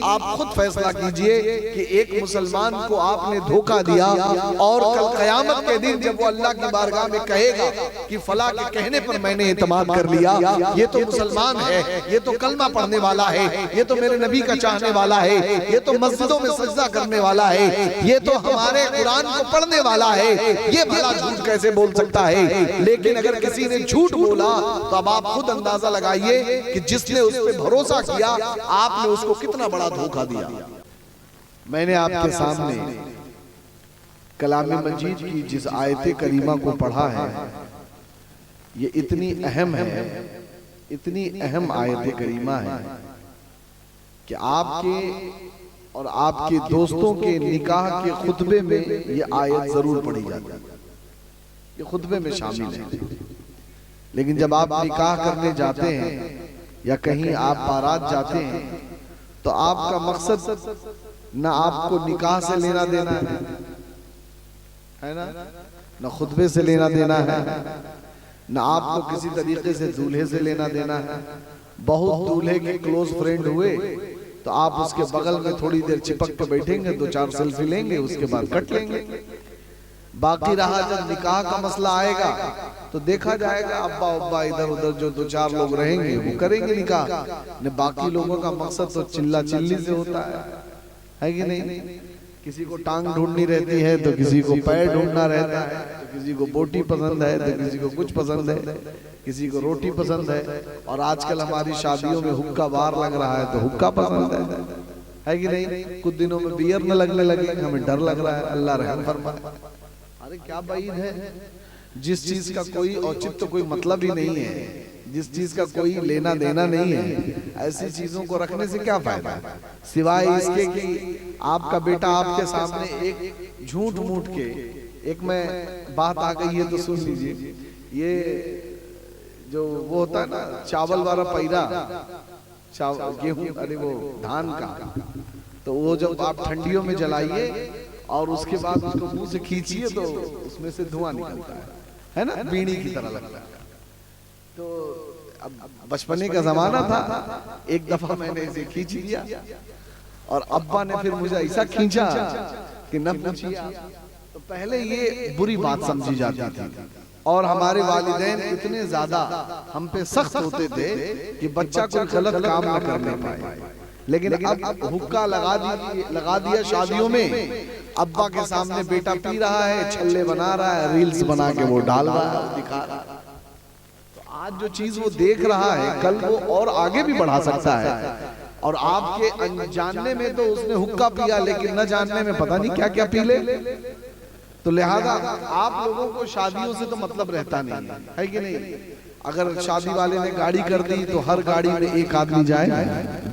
आप खुद फैसला कीजिए कि एक मुसलमान को आपने धोखा दिया और कल कयामत के दिन जब वो अल्लाह की बारगाह में कहेगा कि फला के कहने पर मैंने इत्मीनान कर लिया, ये तो मुसलमान है, ये तो कलमा पढ़ने वाला है, ये तो मेरे नबी का चाहने वाला है, ये तो मस्जिदों में सजदा करने वाला है, ये तो हमारे कुरान को पढ़ने वाला है, ये भला झूठ कैसे बोल सकता है। लेकिन अगर किसी ने झूठ बोला तो अब आप खुद अंदाजा लगाइए कि जिसने उस पर भरोसा किया आपने उसको कितना बड़ा धोखा दिया। मैंने आपके सामने कलाम मजीद की जिस आयत करीमा को पढ़ा है, ये इतनी अहम है, इतनी अहम आयत करीमा है कि आपके और आपके दोस्तों के निकाह के खुतबे में ये आयत जरूर पढ़ी जाती है, ये खुतबे में शामिल है। लेकिन जब आप निकाह करने जाते हैं या कहीं आप बारात जाते हैं तो आपका मकसद ना आपको निकाह से लेना देना है ना, ना खुतबे से लेना देना है, ना आपको किसी तरीके से दूल्हे से लेना देना है। बहुत दूल्हे के क्लोज फ्रेंड हुए तो आप उसके बगल में थोड़ी देर चिपक के बैठेंगे, 2-4 सेल्फी लेंगे, उसके बाद कट लेंगे। बाकी रहा जब निकाह का मसला आएगा तो देखा जाएगा अब्बा अब्बा इधर उधर जो 2-4 लोग रहेंगे वो करेंगे निकाह, ने बाकी लोगों का मकसद तो चिल्ला चिल्ली से होता है कि नहीं। किसी को टांग ढूंढनी रहती है तो किसी को पैर ढूंढना रहता है, तो किसी को बोटी पसंद है तो किसी को कुछ पसंद है, किसी को रोटी पसंद है। और आजकल हमारी शादियों में हुक्का बार लग रहा है तो हुक्का पसंद है कि नहीं। कुछ दिनों में बियर न लगने लगे, हमें डर लग रहा है, अल्लाह रहम फरमाए। अरे क्या बात है, जिस चीज का कोई औचित्य कोई मतलब ही नहीं है, जिस चीज का कोई लेना देना नहीं है, ऐसी चीजों को रखने से क्या फायदा है, सिवाय इसके कि आपका बेटा आपके सामने एक झूठ मूठ के। एक में बात आ गई है तो सुन लीजिए, ये जो वो होता है ना चावल वाला पैरा, गेहूं, अरे वो धान का, तो वो जब आप ठंडियों में जलाइए और उसके बाद उसको मुंह से खींचिए तो उसमें से धुआं निकलता है ना, बीड़ी की तरह लगता है। तो अब बचपने का जमाना था, एक दफा मैंने इसे खींच लिया और अब्बा ने फिर मुझे ऐसा खींचा कि न पूछिए। तो पहले ये बुरी बात समझी जाती थी और हमारे वालिदैन इतने ज्यादा हम पे सख्त होते थे कि बच्चा कोई गलत काम न करने पाए। लेकिन अब हुक्का लगा दिया शादियों में, अब्बा के सामने बेटा पी रहा है, छल्ले बना रहा है, रील्स बना के वो डाल रहा है, दिखा रहा है। तो आज जो चीज वो देख रहा है कल वो और आगे भी बढ़ा सकता है। और आपके अनजानने में तो उसने हुक्का पिया, लेकिन न जानने में पता नहीं क्या क्या पी ले। तो लिहाजा आप लोगों को शादियों से तो मतलब रहता नहीं है कि नहीं। अगर शादी वाले ने गाड़ी कर दी तो हर गाड़ी में एक आदमी जाए,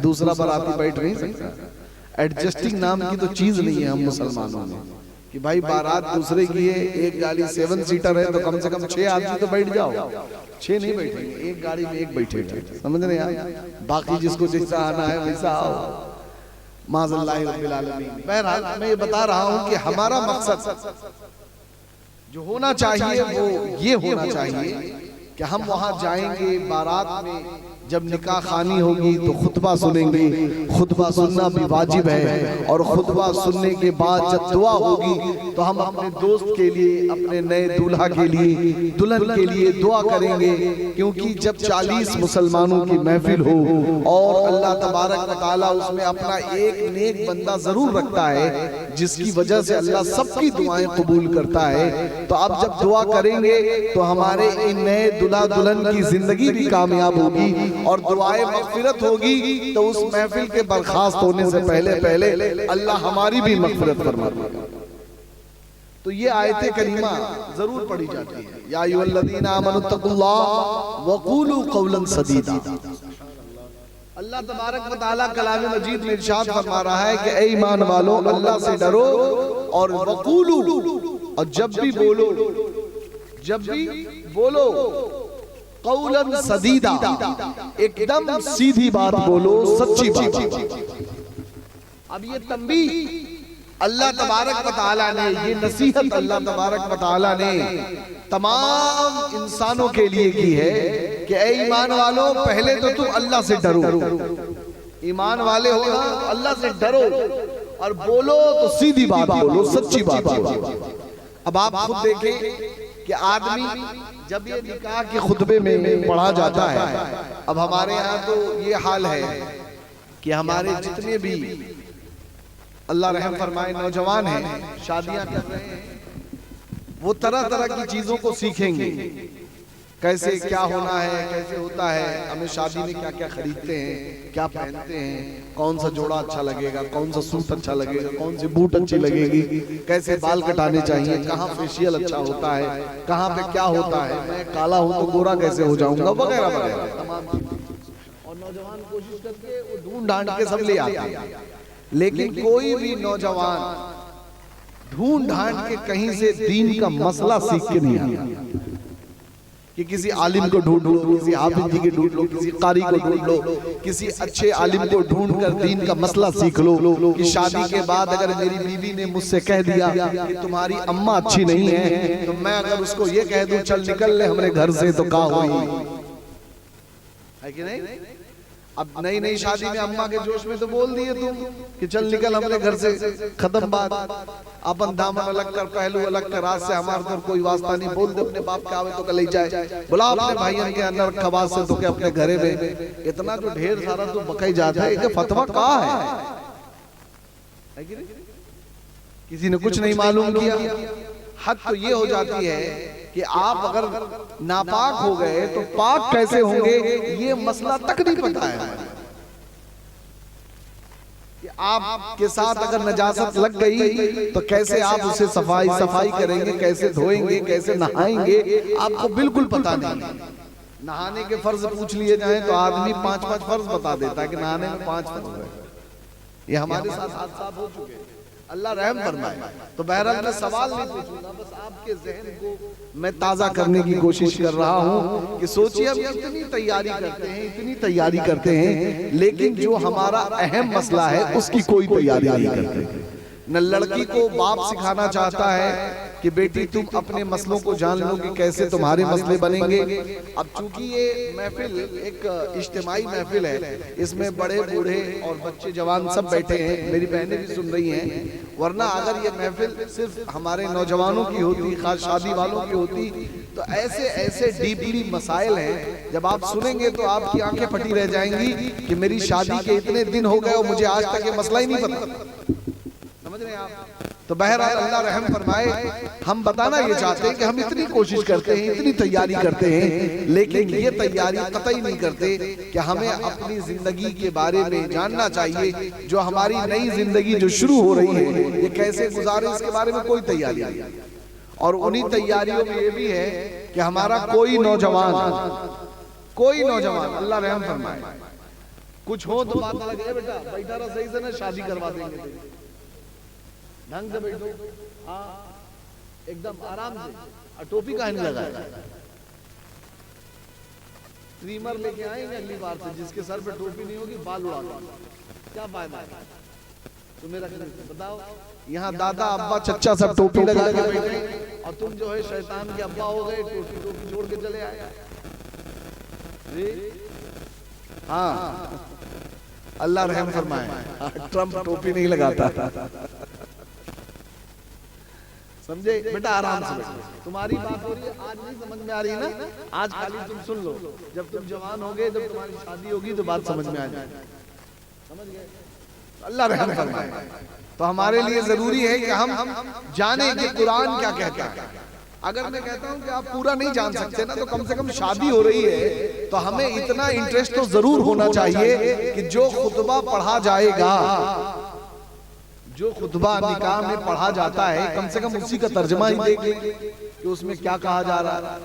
दूसरा बाराती बैठ नहीं सकता। एडजस्टिंग नाम की तो चीज नहीं है हम मुसलमानों में कि भाई बारात दूसरे की है, एक गाड़ी 7 सीटर है तो कम से कम 6 आदमी तो बैठ जाओ। 6 नहीं बैठेंगे, एक गाड़ी में एक बैठेगा, समझ रहे हैं। बाकी जिसको जैसा आना है वैसा आओ, माज़ल्लाहि रब्बिल आलमीन। बहरहाल मैं ये बता रहा हूँ कि हमारा मकसद जो होना चाहिए वो ये होना चाहिए कि हम वहां जाएंगे बारात में, जब निकाह खानी होगी तो खुतबा सुनेंगे। खुतबा सुनना भी वाजिब है और खुतबा सुनने के बाद जब दुआ होगी तो हम अपने दोस्त के लिए, अपने नए दूल्हा के लिए, दुल्हन के लिए दुआ करेंगे। क्योंकि जब 40 मुसलमानों की महफिल हो और अल्लाह तबारक व तआला उसमें अपना एक नेक बंदा जरूर रखता है जिसकी वजह से अल्लाह सबकी दुआएं कबूल करता है, तो अब जब दुआ करेंगे तो हमारे इन नए दूल्हा दुल्हन की जिंदगी भी कामयाब होगी और दुआए मगफिरत होगी। तो उस महफिल के बर्खास्त होने से पहले अल्लाह हमारी भी मगफिरत फरमा देगा। तो ये आयत करीमा जरूर पढ़ी जाती है, या अय्युहल्लज़ीना आमनुत्तकुल्लाह वक़ूलू क़ौलन सदीदा। अल्लाह तबारक व तआला कलाम मजीद में इरशाद फरमा रहा है कि ऐ ईमान वालों, अल्लाह से डरो और वक़ूलू, और जब भी बोलो कौलन सदीदा, एकदम सीधी बात बोलो, सच्ची बात। अब ये तंबीह अल्लाह तबारक व तआला ने, ये नसीहत अल्लाह तबारक व तआला ने तमाम इंसानों के लिए की है कि ऐ ईमान वालों, पहले तो तुम अल्लाह से डरो। ईमान वाले हो ना तो अल्लाह से डरो और बोलो तो सीधी बात बोलो, सच्ची बात बोलो। अब आप खुद देखें कि आदमी जब ये निकाह के खुतबे में पढ़ा जाता है, अब हमारे यहाँ तो ये हाल है कि हमारे जितने भी अल्लाह रहम फरमाए नौजवान हैं, शादियां कर रहे हैं, वो तरह तरह की चीजों को सीखेंगे, कैसे क्या होना है, कैसे होता है, हमें शादी में क्या क्या खरीदते हैं, क्या पहनते हैं, कौन सा जोड़ा अच्छा लगेगा, कौन सा सूट अच्छा लगेगा, कौन सी बूट अच्छी लगेगी, कैसे बाल कटाने चाहिए, कहाँ फेशियल अच्छा होता है, कहाँ पे क्या होता है, मैं काला हूँ तो गोरा कैसे हो जाऊंगा, वगैरह वगैरह तमाम चीजें। और नौजवान कोशिश करके वो ढूंढ ढांड के सब ले आते हैं, लेकिन कोई भी नौजवान ढूंढ ढांड के कहीं से दीन का मसला सीख के नहीं आता कि किसी आलिम को ढूंढ लो, किसी हाफिज जी के ढूंढ लो, किसी कारी को ढूंढ लो, किसी अच्छे आलिम को ढूंढ कर दीन का मसला सीख लो कि शादी के बाद अगर मेरी बीवी ने मुझसे कह दिया कि तुम्हारी अम्मा अच्छी नहीं है, तो मैं अगर उसको ये कह दूं चल निकल ले हमारे घर से, तो क्या होगी, है कि नहीं? अब नई नई शादी में अम्मा के जोश में तो बोल दिए तुम कि चल निकल हमारे घर से, खत्म बात। अपन दामन अलग कर, पहलू अलग कर, रात से हमारे तो कोई वास्ता नहीं, बोल दे अपने बाप के आवे तो कल जाए, बुला अपने भाइयों के अंदर खबास से तो के अपने घरे में। इतना जो ढेर सारा तो बकाई जाता है, एक फतवा कहाँ है कि नहीं? किसी ने कुछ नहीं मालूम किया। हद तो ये हो जाती है कि आप अगर नापाक हो गए तो पाक कैसे होंगे, ये मसला तक नहीं पता है कि आपके साथ अगर नजासत लग गई तो कैसे आप उसे सफाई करेंगे, कैसे धोएंगे, कैसे नहाएंगे, आपको बिल्कुल पता नहीं। नहाने के फर्ज पूछ लिए जाए तो आदमी 5-5 फर्ज बता देता है कि नहाने में 5 फर्ज है। ये हमारे साथ हादसा हो चुके हैं, अल्लाह रहम फरमाए। तो बहरहाल मैं सवाल नहीं पूछूंगा, बस आपके जहन को मैं ताज़ा करने की कोशिश कर रहा हूँ कि सोचिए हम इतनी तैयारी करते हैं, लेकिन जो हमारा अहम मसला है उसकी कोई तैयारी नहीं करते। न लड़की को बाप सिखाना चाहता है कि बेटी तुम अपने मसलों को जान लो कि कैसे तुम्हारे मसले बनेंगे। अब चूंकि ये महफिल एक इज्तिमाई महफिल है, इसमें बड़े बूढ़े और बच्चे जवान सब बैठे हैं, मेरी बहनें भी सुन रही हैं, वरना अगर ये महफिल सिर्फ हमारे नौजवानों की होती, खास शादी वालों की होती, तो ऐसे ऐसे डीपली मसाइल हैं, जब आप सुनेंगे तो आपकी आंखें फटी रह जाएंगी कि मेरी शादी के इतने दिन हो गए और मुझे आज तक ये मसला ही नहीं पता। समझ रहे हैं आप? तो बहरहाल अल्लाह रहम फरमाए, हम बताना ये चाहते हैं कि हम इतनी कोशिश करते हैं, इतनी तैयारी करते हैं, लेकिन ये तैयारी कतई नहीं करते कि हमें अपनी जिंदगी के बारे में जानना चाहिए। जो हमारी नई जिंदगी जो शुरू हो रही है ये कैसे गुजारे, इसके बारे में कोई तैयारी नहीं। और उन्हीं तैयारियों में ये भी है कि हमारा कोई नौजवान अल्लाह रहम फरमाए, कुछ हो तो बात अलग है, बेटा बैठा रहा सही से ना, शादी करवा देंगे, ढंग से बैठो, हाँ एकदम आराम से। और टोपी कहाँ नहीं लगाया, ट्रिमर लेके आएंगे अगली बार से, जिसके सर पे टोपी नहीं होगी बाल उड़ा देंगे, क्या फायदा है तुम्हें रखने से? बताओ, यहाँ दादा अब्बा चच्चा सब टोपी लगा के बैठे और तुम जो है शैतान के अब्बा हो गए, टोपी छोड़ के चले आए। हाँ अल्लाह रहम फरमाए, ट्रम्प टोपी नहीं लगाता था, समझे बेटा? आराम से बैठो, तुम्हारी बात हो रही है, आज नहीं समझ में आ रही ना, आज खाली तुम सुन लो, जब तुम जवान होगे, जब तुम्हारी शादी होगी तो बात समझ में आ जाएगी। समझ गए? अल्लाह रहम फरमाए। तो हमारे लिए जरूरी है कि हम जाने कि कुरान क्या कहता है। अगर मैं कहता हूं कि आप पूरा नहीं जान सकते ना, तो कम से कम शादी हो रही है तो हमें इतना इंटरेस्ट तो जरूर होना चाहिए कि जो खुतबा पढ़ा जाएगा, जो खुतबा निकाह में पढ़ा जाता है, कम से कम उसी का तर्जमा ही देख लें कि उसमें क्या कहा जा रहा है।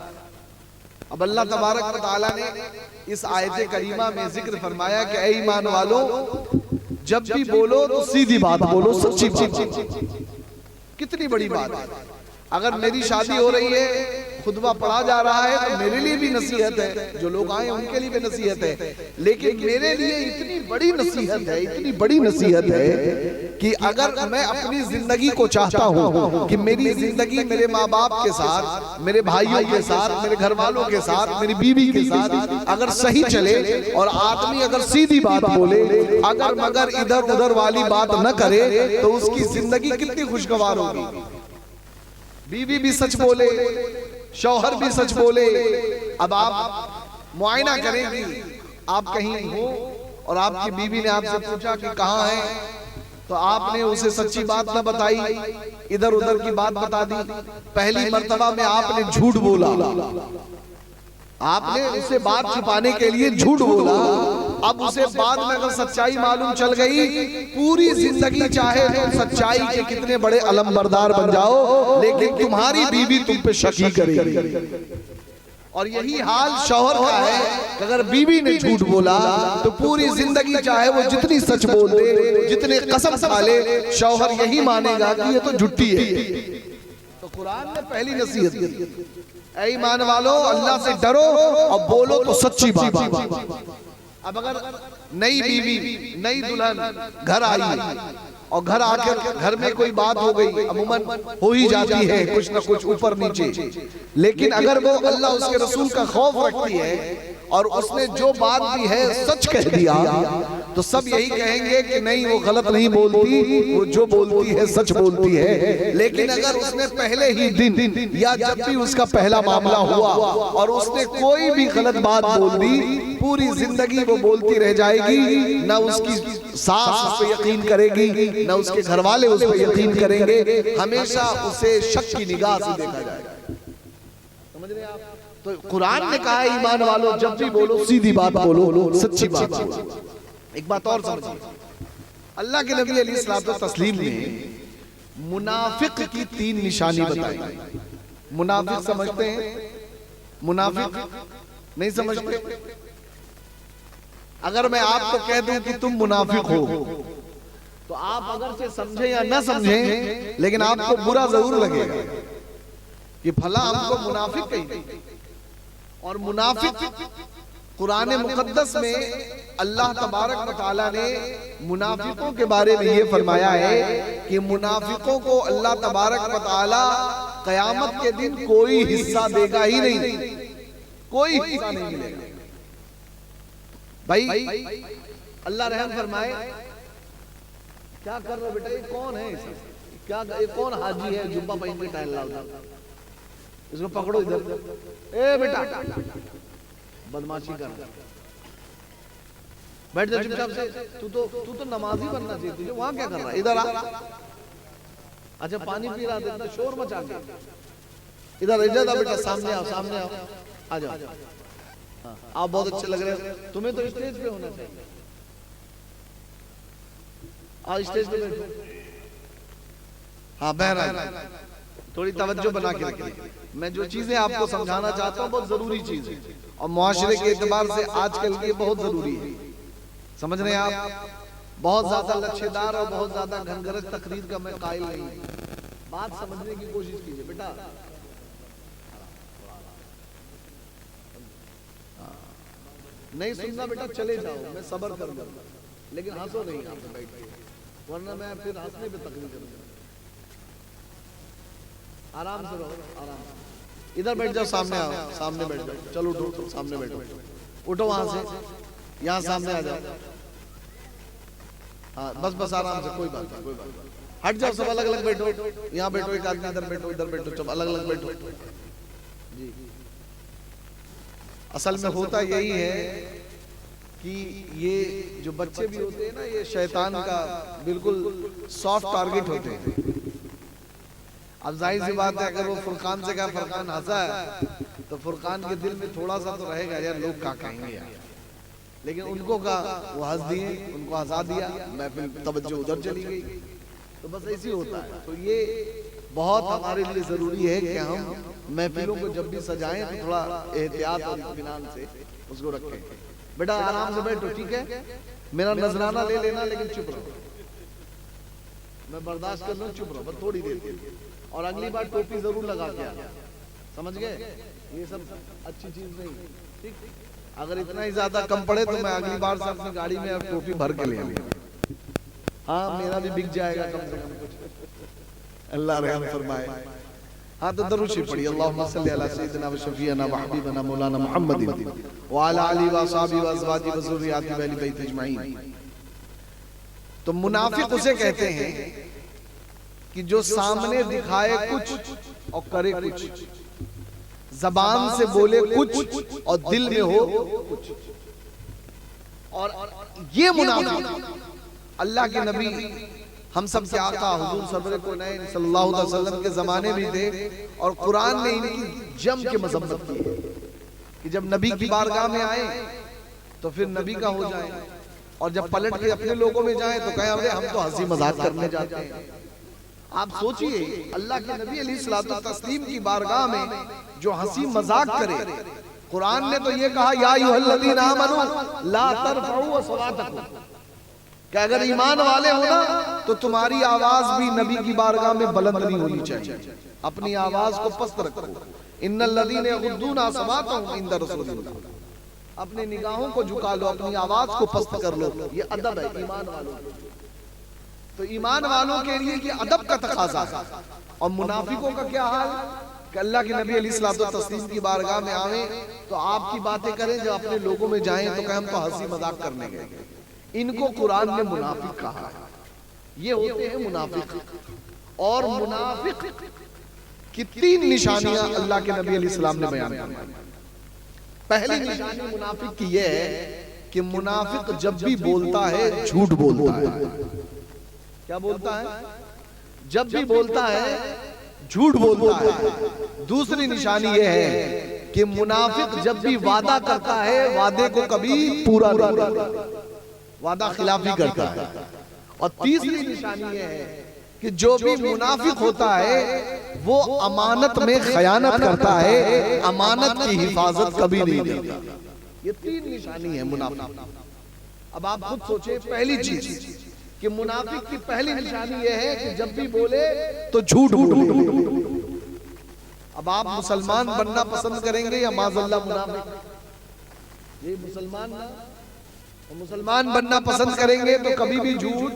अब अल्लाह तबारक व तआला ने इस आयत करीमा में जिक्र फरमाया कि ऐ ईमान वालों, जब भी बोलो तो सीधी बात बोलो, सच्ची बात। कितनी बड़ी बात है। अगर मेरी शादी हो रही है, खुतबा पढ़ा जा रहा है तो मेरे लिए भी नसीहत है, जो लोग आए उनके लिए भी नसीहत है, लेकिन मेरे लिए इतनी बड़ी नसीहत है, इतनी बड़ी नसीहत है कि अगर मैं अपनी जिंदगी को चाहता हूँ कि मेरी जिंदगी मेरे माँ बाप के साथ, मेरे भाइयों के साथ, मेरे घर वालों के साथ, मेरी बीवी के साथ अगर सही चले और आदमी अगर सीधी बात बोले, अगर मगर इधर उधर वाली बात न करे, तो उसकी जिंदगी कितनी खुशगवार होगी। बीवी भी सच बोले, शौहर भी सच बोले। अब आप मुआयना करेंगी, आप कहीं हो और आपकी बीवी ने आपसे पूछा कि कहाँ है, तो आपने उसे सच्ची बात न बताई, इधर उधर की बात बता दी। पहली मर्तबा में आपने झूठ बोला, आपने उसे बात छिपाने के लिए झूठ बोला। अब उसे बाद में अगर सच्चाई मालूम चल गई, पूरी जिंदगी चाहे तुम सच्चाई के कितने बड़े अलमबरदार बन जाओ, लेकिन तुम्हारी बीवी तुम पे शक ही करेगी। और यही हाल शौहर का है कि अगर बीवी ने झूठ बोला तो पूरी जिंदगी चाहे वो जितनी सच बोल दे, जितने कसम खा ले, शौहर यही मानेगा कि ये तो झूठी है। तो कुरान ने पहली नसीहत की, ऐ ईमान वालो अल्लाह से डरो और बोलो तो सच्ची बात। अब अगर नई बीवी, नई दुल्हन घर आई और घर आकर घर में कोई बात हो गई, अमूमन हो ही जाती है कुछ ना कुछ ऊपर नीचे, लेकिन अगर वो अल्लाह उसके रसूल का खौफ रखती है और उसने जो बात भी है सच कह दिया, तो सब यही कहेंगे कि नहीं वो गलत नहीं बोलती, वो जो बोलती है सच बोलती है। लेकिन अगर उसने पहले ही दिन या जब भी उसका पहला मामला हुआ और उसने कोई भी गलत बात बोल दी, पूरी जिंदगी वो बोलती रह जाएगी। ना उसकी सास उस पर यकीन करेगी, ना उसके घर वाले उस पर यकीन करेंगे, हमेशा उसे शक की निगाह से देखा जाएगा। समझ रहे हैं आप? तो कुरान ने कहा है ईमान वालों जब भी बोलो सीधी बात बोलो, सच्ची बात बोलो। एक बात और समझिए, अल्लाह के नबी अलैहिस्सलातु तस्लीम ने मुनाफिक की 3 निशानी बताई। मुनाफिक समझते हैं? मुनाफिक नहीं समझते? अगर मैं आपको कह दूं कि तुम मुनाफिक हो, तो आप अगर से समझे या ना समझे, लेकिन आपको बुरा जरूर लगेगा कि भला हमको मुनाफिक कही। और मुनाफिक कुरान मुकद्दस में अल्लाह तबारक व तआला ने मुनाफिकों के बारे में ये फरमाया है कि मुनाफिकों को अल्लाह तबारक व तआला क़यामत के दिन कोई हिस्सा देगा ही नहीं, कोई हिस्सा नहीं मिलेगा। भाई अल्लाह रहम फरमाए, क्या कर रहे हो बेटा, ये कौन है, क्या ये कौन हाजी है जुब्बा पहन के टहल रहा है, इसको पकड़ो इधर, ए बेटा बदमाशी कर, बैठ जा चुपचाप से, तू तो नमाजी बनना चाहिए, तुझे वहां क्या कर रहा है, इधर आ। अच्छा पानी पी रहा था, शोर मचा के, इधर इधर बेटा, सामने आओ, सामने आओ, आ जाओ। आप बहुत अच्छे लग रहे हो, तुम्हें तो स्टेज पे होना चाहिए, आज स्टेज पे बैठो। हाँ बहरा, थोड़ी तवज्जो बना के रखिए। मैं जो चीजें आपको समझाना चाहता हूँ बहुत जरूरी चीज है और मुआशरे के एतबार से आजकल ये बहुत जरूरी है। समझ रहे हैं आप? बहुत ज्यादा लच्छेदार और बहुत ज्यादा घनगरज तकरीर का मैं कायल नहीं, बात समझने की कोशिश कीजिए बेटा। नहीं सुनना बेटा चले जाओ, मैं सब्र कर लूंगा, लेकिन हंसो नहीं आप बैठ के, वरना मैं फिर हंसने पे तकलीफ करूंगा। आराम से रहो, आराम से। इधर बैठ जाओ, सामने आओ, सामने बैठ जाओ, चलो उठो, सामने बैठो, उठो वहां से, यहाँ सामने आ जाओ। हाँ बस बस आराम से, कोई बात नहीं, कोई बात नहीं, हट जाओ, सब अलग अलग बैठो, यहाँ बैठो, एक आदमी इधर बैठो, इधर बैठो, सब अलग अलग बैठो जी। असल में होता यही है कि ये जो बच्चे भी होते हैं ना, ये शैतान का बिल्कुल सॉफ्ट टारगेट होते हैं। अब जाहिर सी बात है, अगर वो फुरकान से कहा, फुरकान हंसा है, तो फुरकान के दिल में थोड़ा सा तो रहेगा यार, लोग क्या कहेंगे यार, लेकिन उनको का वो हंस दिए, उनको हंसा दिया, महफिल तवज्जो उधर चली गई, तो बस ऐसे होता है। तो ये बहुत हमारे लिए जरूरी है कि हम महफिलों को जब भी सजाएं तो थोड़ा एहतियात और इत्मीनान से उसको रखें। बेटा आराम से बैठो, ठीक है, मेरा नजराना ले लेना, लेकिन चुप रहो, मैं बर्दाश्त कर लूँ, चुप रहो बस थोड़ी देर के लिए। और अगली बार टोपी जरूर लगा के आना, समझ गए? ये सब अच्छी चीज नहीं। ठीक, अगर इतना ही ज्यादा कम पड़े तो मैं अगली बार से अपनी गाड़ी में अब टोपी भर के ले आऊंगा। हाँ, मेरा भी बिक जाएगा कम से कम कुछ। अल्लाह रहम फरमाए। हाँ, तो दरूद शरीफ पढ़िए, अल्लाहुम्मा सल्ली अला सय्यिदिना व शफीअना व हबीबना मौलाना मुहम्मदिन व अला आलिहि व असहाबिहि व अज़वाजिहि व ज़ुर्रिय्यतिहि व अहलि बैतिहि अजमईन। तो मुनाफिक उसे कहते हैं कि जो सामने दिखाए कुछ और करे कुछ, जबान से बोले कुछ और दिल में हो कुछ। और ये मुनाफिक अल्लाह के नबी हम सब के आका हुजूर सरवर कौनैन सल्लल्लाहु अलैहि वसल्लम के जमाने भी थे, और कुरान ने इनकी जम के मजम्मत की है कि जब नबी की बारगाह में आए तो फिर नबी का हो जाए, और जब पलट के अपने लोगों में जाए तो कहें अरे हम तो हंसी मजाक करने जाते हैं। आप सोचिए, अल्लाह के नबी अलैहिस्सलातु तस्लीम की बारगाह में जो हंसी मजाक करे, कुरान ने तो ये कहा या अय्युहल्लज़ीना आमनू ला तरफऊ अस्वातकुम, कि अगर ईमान वाले हो ना तो तुम्हारी आवाज भी नबी की बारगाह में बुलंद नहीं होनी चाहिए, अपनी आवाज को पस्त रखो। इन्नल्लज़ीना यग़ुद्दूना अस्वातहुम इंदा रसूलिल्लाह, अपने निगाहों को झुका लो, अपनी आवाज को पस्त कर लो। ये अदब है ईमान वालों के लिए। तो ईमान वालों के लिए ये अदब का तकाजा है। और मुनाफिकों का क्या हाल कि अल्लाह के नबी अलैहिस्सलातु तस्लीम की बारगाह में आवे तो आपकी बातें करें, जब अपने लोगों में जाएं तो कहें हम तो हंसी मजाक करने गए। इनको कुरान ने मुनाफिक कहा है। ये होते हैं मुनाफिक। और मुनाफिक की 3 निशानियां अल्लाह के नबी अलैहिस्सलाम ने बयान की। पहली निशानी मुनाफिक की यह है कि मुनाफिक जब भी बोलता है झूठ बोलता है। क्या बोलता है? जब भी बोलता है झूठ बोलता है। दूसरी निशानी यह है कि मुनाफिक जब भी वादा करता है वादे को कभी पूरा नहीं करता, वादा खिलाफी करता है। और तीसरी निशानी यह है कि जो भी मुनाफिक होता है वो अमानत में खयानत करता है, अमानत की हिफाजत कभी नहीं करता। ये 3 निशानी है मुनाफिक। अब आप खुद सोचें, पहली चीज कि मुनाफिक की पहली निशानी यह है कि जब भी बोले तो झूठ बोले। अब आप मुसलमान बनना पसंद करेंगे या माज़अल्लाह मुनाफिक? ये मुसलमान बनना पसंद करेंगे तो कभी भी झूठ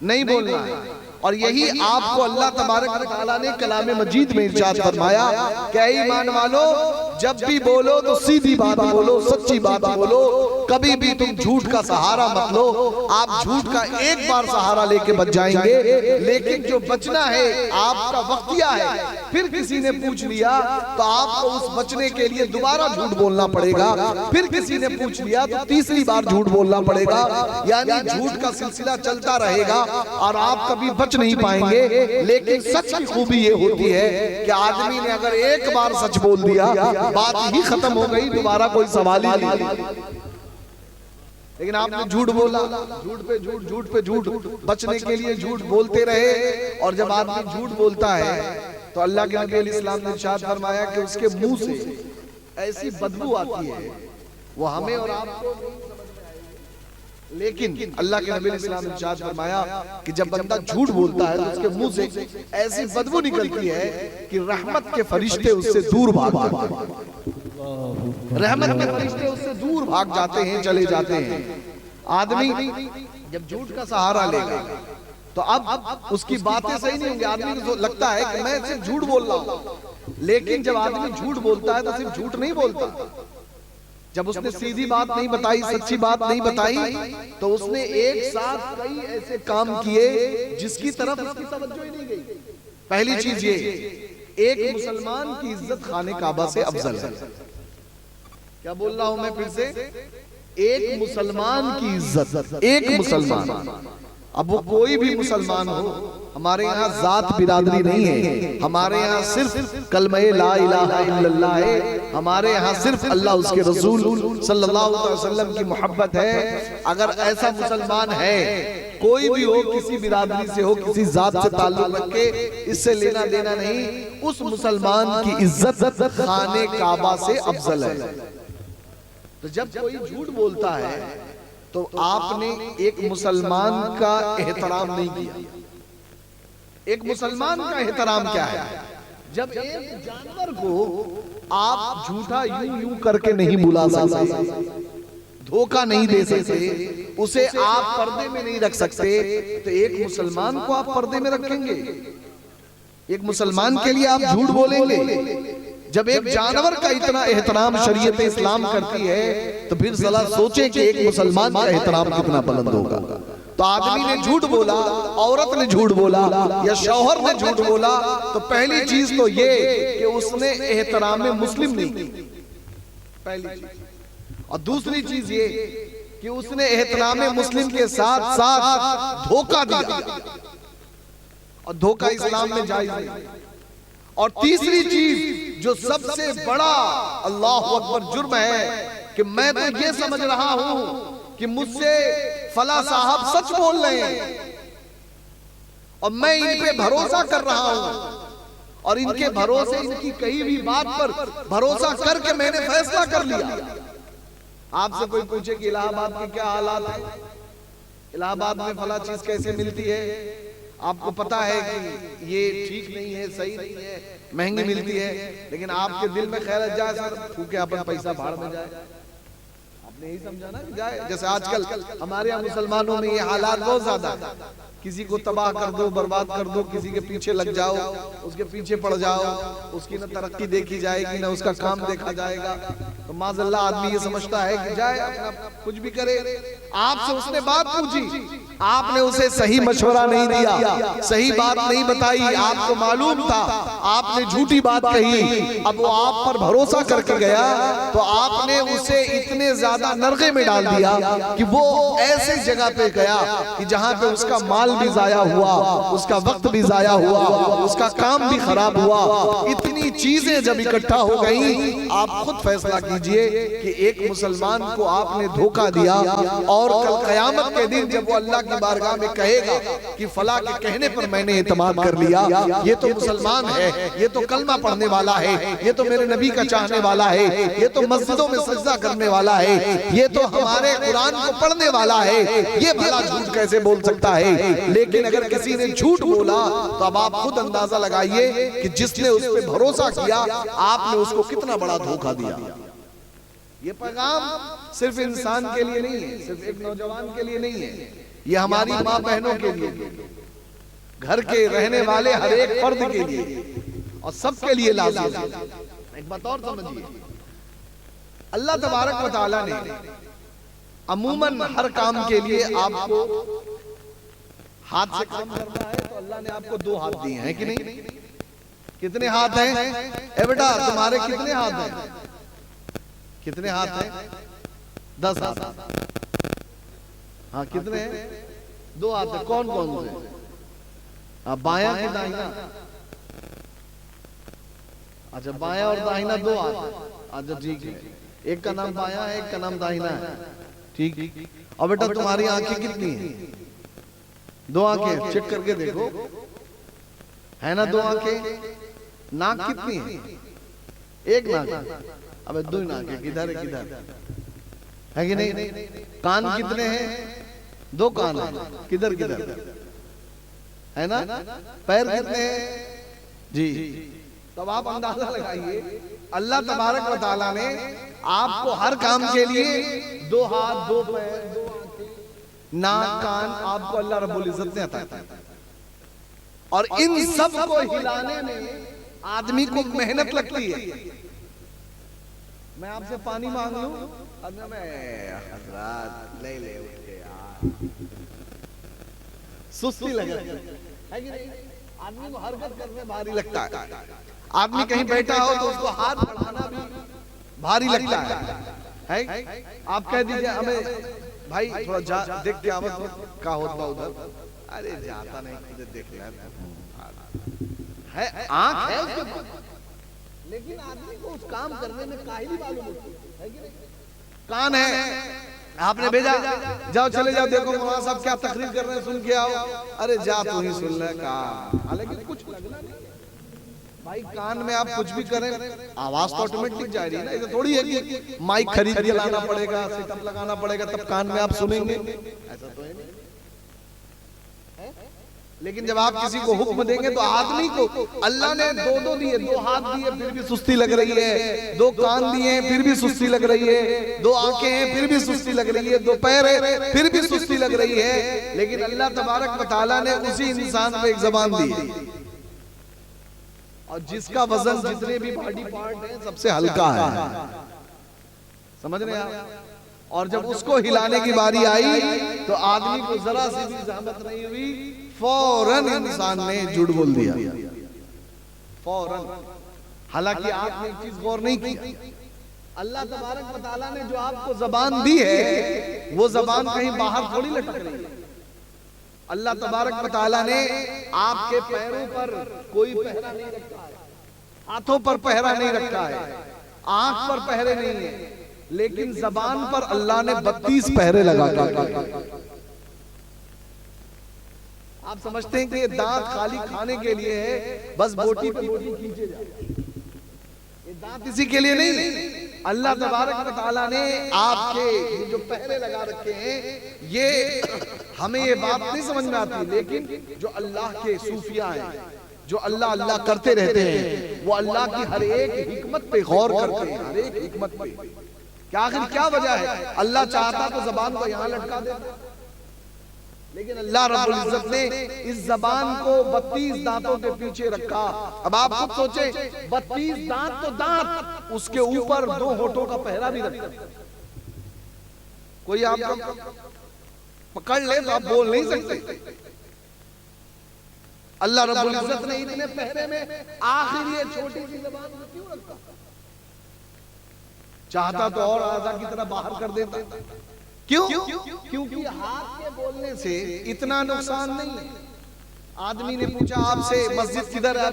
नहीं बोलना है। और यही आपको अल्लाह तबारक व तआला ने कलाम मजीद में इरशाद फरमाया कि ऐ ईमान वालो, जब भी बोलो तो सीधी बात बोलो, सच्ची बात बोलो, कभी भी तुम झूठ का सहारा मत लो। आप झूठ का एक बार सहारा लेके बच जाएंगे, लेकिन जो बचना है आपका वक्तिया है। फिर किसी ने पूछ लिया तो आपको उस बचने के लिए दोबारा झूठ बोलना पड़ेगा। फिर किसी ने पूछ लिया तो तीसरी बार झूठ बोलना पड़ेगा। यानी झूठ का सिलसिला चलता रहेगा और आप कभी बच नहीं पाएंगे। लेकिन सच की खूबी ये होती है कि आदमी ने अगर एक बार सच बोल दिया बात ही खत्म हो गई, दोबारा कोई सवाल ही नहीं। लेकिन आपने झूठ बोला, झूठ पे झूठ, झूठ पे झूठ, बचने के लिए झूठ बोलते रहे। और जब आदमी झूठ बोलता है तो अल्लाह के नबी अलैहिस्सलाम ने इरशाद फरमाया कि उसके मुंह से ऐसी बदबू आती है, वो हमें और आपको नहीं समझ में आएगी। लेकिन अल्लाह के नबी अलैहिस्सलाम ने इरशाद फरमाया कि जब बंदा झूठ बोलता है तो उसके मुंह से ऐसी बदबू निकलती है कि रहमत के फरिश्ते उससे दूर भाग जाते हैं। रहमत के फरिश्ते उससे दूर भाग जाते हैं, चले जाते हैं। आदमी जब झूठ का सहारा लेगा तो अब उसकी बातें सही नहीं होंगी। आदमी को लगता है कि मैं सिर्फ झूठ बोल रहा हूं, लेकिन जब आदमी झूठ बोलता है तो सिर्फ झूठ नहीं बोलता। जब उसने सीधी बात नहीं बताई, सच्ची बात नहीं बताई, तो उसने एक साथ कई ऐसे काम किए जिसकी तरफ उसकी तवज्जो ही नहीं गई। पहली चीज ये, एक मुसलमान की इज्जत खाने काबा से अफजल है। क्या बोल रहा हूं मैं फिर से? एक मुसलमान की इज्जत, एक मुसलमान, अब वो कोई भी मुसलमान हो, हमारे यहाँ जात बिरादरी नहीं है। हमारे यहाँ सिर्फ कलमे ला इलाहा इल्लल्लाह है। हमारे यहाँ सिर्फ अल्लाह उसके रसूल सल्लल्लाहु अलैहि वसल्लम की मोहब्बत है। अगर ऐसा मुसलमान है, कोई भी हो, किसी बिरादरी से हो, किसी जात से ताल्लुक रखे, इससे लेना देना नहीं, उस मुसलमान की इज्जत खाने काबा से अफजल है। तो जब कोई झूठ बोलता है तो आपने एक मुसलमान का एहतराम नहीं किया। एक मुसलमान का एहतराम क्या है? जब एक जानवर को आप झूठा यूं यूं करके नहीं बुला सकते, धोखा नहीं दे सकते, उसे आप पर्दे में नहीं रख सकते, तो एक मुसलमान को आप पर्दे में रखेंगे? एक मुसलमान के लिए आप झूठ बोलेंगे? जब एक जानवर का इतना एहतराम शरीयत इस्लाम करती है, तो फिर सलाह सोचे कि एक मुसलमान का एहतराम कितना बुलंद होगा। तो आदमी ने झूठ बोला, औरत ने झूठ बोला, या शौहर ने झूठ बोला, तो पहली चीज तो ये कि उसने एहतराम में मुस्लिम नहीं की, पहली चीज। और दूसरी चीज ये कि उसने एहतराम में मुस्लिम के साथ साथ धोखा दिया, और धोखा इस्लाम में जायज नहीं। और तीसरी चीज जो सबसे बड़ा अल्लाह अकबर जुर्म है कि मैं तो ये समझ रहा हूं कि मुझसे फला साहब सच बोल रहे हैं और मैं इन पे भरोसा कर रहा हूं, और इनके भरोसे, इनकी कही भी बात पर भरोसा करके मैंने फैसला कर लिया। आपसे कोई पूछे कि इलाहाबाद के क्या हालात है, इलाहाबाद में फला चीज कैसे मिलती है, आपको पता है कि ये ठीक नहीं है, सही नहीं है, महंगी मिलती है, लेकिन आपके दिल में ख्याल जाए सर फूके अपन पैसा भाड़ में जाए, आपने यही समझा ना कि जाए। जैसे आजकल हमारे यहाँ मुसलमानों में ये हालात बहुत ज्यादा, किसी को तबाह कर दो, बर्बाद कर दो, किसी के पीछे लग जाओ, उसके पीछे पड़ जाओ, उसकी न तरक्की देखी जाएगी न उसका काम देखा जाएगा। तो माज़अल्लाह आदमी ये समझता है कि जाए अपना कुछ भी करे। आपसे उसने बात पूछी, आपने उसे सही मशवरा नहीं दिया, सही बात नहीं बताई, आपको मालूम था, आपने झूठी बात कही, अब वो आप पर भरोसा करके गया, तो आपने उसे इतने ज्यादा नरके में डाल दिया कि वो ऐसे जगह पे गया कि जहां पे उसका माल भी जाया हुआ, उसका वक्त भी जाया हुआ, उसका काम भी खराब हुआ। इतनी चीजें जब इकट्ठा हो गई, आप खुद फैसला कीजिए कि एक मुसलमान को आपने धोखा दिया, और कल क़यामत के दिन जब वो अल्लाह की बारगाह में कहेगा कि फला के कहने पर मैंने इत्मीनान कर लिया, ये तो मुसलमान है, ये तो कलमा पढ़ने वाला है, ये तो मेरे नबी का चाहने वाला है, ये तो मस्जिदों में सजदा करने वाला है, ये तो हमारे कुरान को पढ़ने वाला है, ये भला झूठ कैसे बोल सकता है। लेकिन अगर किसी ने झूठ बोला, तो अब आप खुद अंदाजा लगाइए कि जिसने उस पर भरोसा किया, आपने उसको कितना बड़ा धोखा दिया। ये पैगाम सिर्फ इंसान के लिए नहीं है, सिर्फ एक नौजवान के लिए नहीं है, ये हमारी माँ बहनों के लिए, घर के रहने वाले हर एक फर्द के लिए, और सबके लिए लाज़िम है। एक बात और समझिए, अल्लाह तबारक व तआला ने अमूमन हर काम के लिए आपको हाथ से काम करना है, तो अल्लाह ने आपको दो हाथ दिए हैं कि नहीं? कितने हाथ हैं? ए बेटा तुम्हारे कितने हाथ हैं? कितने हाथ हैं? 10 हाथ। हाँ कितने हैं? 2 हाथ है। कौन कौन से? हाँ बायां कि दाहिना? अच्छा बायां और दाहिना 2 हाथ। अच्छा ठीक है, एक का नाम बायां है, एक का नाम दाहिना है, ठीक। और बेटा तुम्हारी आंखें कितनी हैं? 2 आंखें, चेक करके देखो, है ना 2 आंखें? नाक कितनी है? एक नाक। अबे 2 नाक है, किधर है किधर है कि नहीं? कान कितने हैं? 2 कान है, किधर किधर है ना? पैर कितने हैं? जी। तब आप अंदाजा लगाइए, अल्लाह तबारक व तआला ने आपको हर काम के लिए 2 हाथ, 2 पैर, 2 आंखें, नाक, कान आपको अल्लाह रब्बुल इज्जत ने अता किया। और इन सब को हिलाने में आदमी को मेहनत लगती है। मैं आपसे पानी मांग लूं, अब मैं हजरत ले ले उठ के यार, सुस्ती लगे है कि नहीं? आदमी को हरकत करने भारी लगता है। आदमी कहीं बैठा हो तो उसको हाथ बढ़ाना भी भारी लगता है? आप कह दीजिए हमें भाई थोड़ा देख के आवत का होता उधर, अरे जाता नहीं, खुद देख ले है, आंख है उसके पास, लेकिन आदमी को उस काम करने में काहिली मालूम होती है कि नहीं? कान है, आपने भेजा जाओ चले जाओ, देखो मौलाना साहब क्या तकरीर कर रहे हैं, सुन के आओ, अरे जा तू ही सुन ले काम, हालांकि कुछ लगना नहीं भाई। कान में आप कुछ भी करें, आवाज तो ऑटोमेटिक जा रही है ना, ऐसा थोड़ी है कि माइक खरीद के लाना पड़ेगा, सेटअप लगाना पड़ेगा, तब कान में आप सुनेंगे, ऐसा तो है नहीं। लेकिन जब आप किसी को हुक्म देंगे तो आदमी को अल्लाह ने दो दिए, 2 हाथ दिए फिर भी सुस्ती लग रही है, 2 कान दिए फिर भी सुस्ती लग रही है, 2 आंखें हैं फिर भी सुस्ती लग रही है, 2 पैर है फिर भी सुस्ती लग रही है। लेकिन अल्लाह तबारक व तआला ने उसी इंसान को एक जबान दी है और जिसका वजन जितने भी बॉडी पार्ट है सबसे हल्का है, समझ रहे हैं आप। और जब उसको हिलाने की बारी आई तो आदमी को जरा सी भी जहमत नहीं हुई, फौरन इंसान ने झूठ बोल दिया, फौरन। हालांकि आपने एक चीज गौर नहीं की, अल्लाह तबारक व तआला ने जो आपको जबान दी है वो जबान कहीं बाहर थोड़ी लटक रही है। अल्लाह तबारक व तआला ने आपके पैरों पर कोई पहरा नहीं रखा है, हाथों पर पहरा नहीं रखा है, आंख पर पहरे नहीं है, लेकिन जबान पर अल्लाह ने 32 पहरे लगा के। आप समझते हैं कि ये दांत खाली खाने के लिए है, बस बोटी पे बोटी खींचे जाए, ये दांत इसी के लिए नहीं। अल्लाह तबारक व तआला ने आपके जो पहरे लगा रखे हैं, ये हमें ये बात नहीं समझ में आती, लेकिन जो अल्लाह के सूफिया हैं, जो अल्लाह अल्लाह करते रहते हैं, वो अल्लाह की हर एक हिकमत पे गौर करते हैं, हर एक हिकमत पे। क्या आखिर क्या वजह है? अल्लाह चाहता तो जबान को यहां लटका देता, लेकिन अल्लाह रब्बुल इज्जत ने इस जबान को 32 दांतों के पीछे रखा। अब आप खुद सोचे, 32 दांत तो दांत, उसके ऊपर 2 होठों का पहरा भी रखा। कोई आपको पकड़ ले तो आप बोल नहीं सकते। अल्लाह रब्बुल इज्जत ने इतने पहरे में आखिर ये छोटी सी जबान को क्यों रखा? चाहता तो और आजा की तरह बाहर कर देता। क्यों? क्योंकि हाथ के बोलने से इतना नुकसान नहीं है। आदमी ने पूछा आपसे मस्जिद किधर है,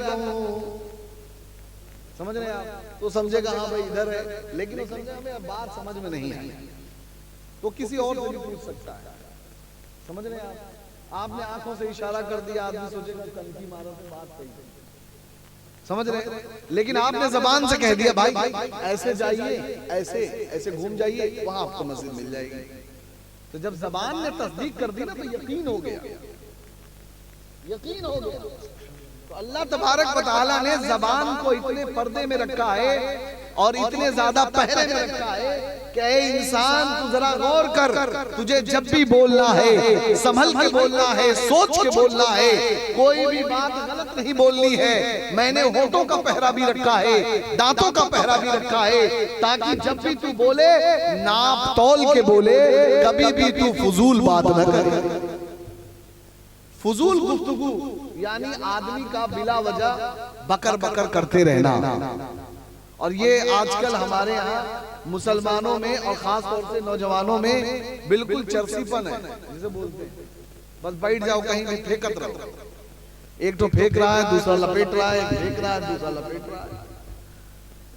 समझ रहे हैं आप, तो समझेगा हाँ भाई इधर है, लेकिन वो समझा हमें बात समझ में नहीं आई तो किसी और से भी पूछ सकता है, समझ रहे हैं आप। आपने आंखों से इशारा कर दिया, आदमी सोचेगा कनकी मारो तो बात सही, समझ रहे। लेकिन आपने जबान से कह दिया भाई ऐसे जाइए, ऐसे ऐसे घूम जाइए, वहां आपको मस्जिद मिल जाएगी। तो जब जबान ने तस्दीक कर दी ना तो यकीन हो गया, यकीन हो गया। तो अल्लाह तबारक व तआला ने जबान को इतने पर्दे में रखा है और इतने ज्यादा पहरे में रखा है कि इंसान तू जरा गौर कर, तुझे जब भी बोलना है संभल के बोलना है, सोच के बोलना है, कोई भी बात गलत नहीं बोलनी है। मैंने होठों का पहरा भी रखा है, दांतों का पहरा भी रखा है, ताकि जब भी तू बोले नाप तौल के बोले, कभी भी तू फजूल बात न करे। फजूल गुफ्तगू यानी आदमी का बिला वजह बकर बकर करते रहना। और ये आजकल हमारे यहाँ मुसलमानों में और खास तौर से नौजवानों में बिल्कुल चरसीपन है, जिसे बोलते हैं बस बैठ जाओ कहीं भी फेंकत रहो, एक तो फेंक रहा है, दूसरा लपेट रहा है, फेंक रहा है, दूसरा लपेट रहा है।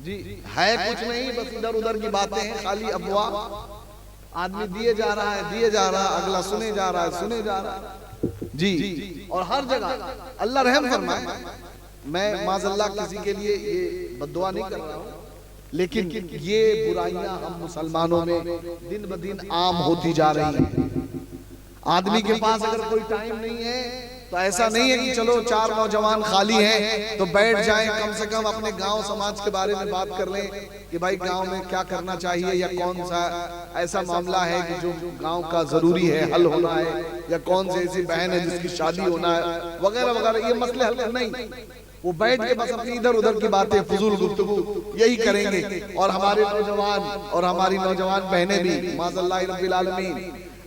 जी है कुछ नहीं, बस इधर उधर की बातें हैं, खाली अफवाह। आदमी दिए जा रहा है, दिए जा रहा है, अगला सुने जा रहा है, सुने जा रहा है। जी और हर जगह अल्लाह रहम फरमाए। मैं माज़अल्लाह किसी के लिए ये बद्दुआ नहीं कर रहा हूँ, लेकिन ये बुराइयां हम मुसलमानों में दिन ब दिन आम होती जा रही हैं। आदमी के पास अगर कोई टाइम नहीं है तो ऐसा नहीं है कि चलो 4 नौजवान खाली हैं तो बैठ जाएं, कम से कम अपने गांव समाज के बारे में बात कर लें कि भाई गांव में क्या करना चाहिए, या कौन सा ऐसा मामला है कि जो गांव का जरूरी है हल होना है, या कौन सी ऐसी बहन है जिसकी शादी होना है, वगैरह वगैरह। ये मसले हल नहीं, वो बैठ के बस अपनी इधर उधर की बातें फजूल गुफ्तगू यही करेंगे। और हमारे नौजवान और हमारी नौजवान बहनें भी माज़अल्लाह रब्बिल आलमीन,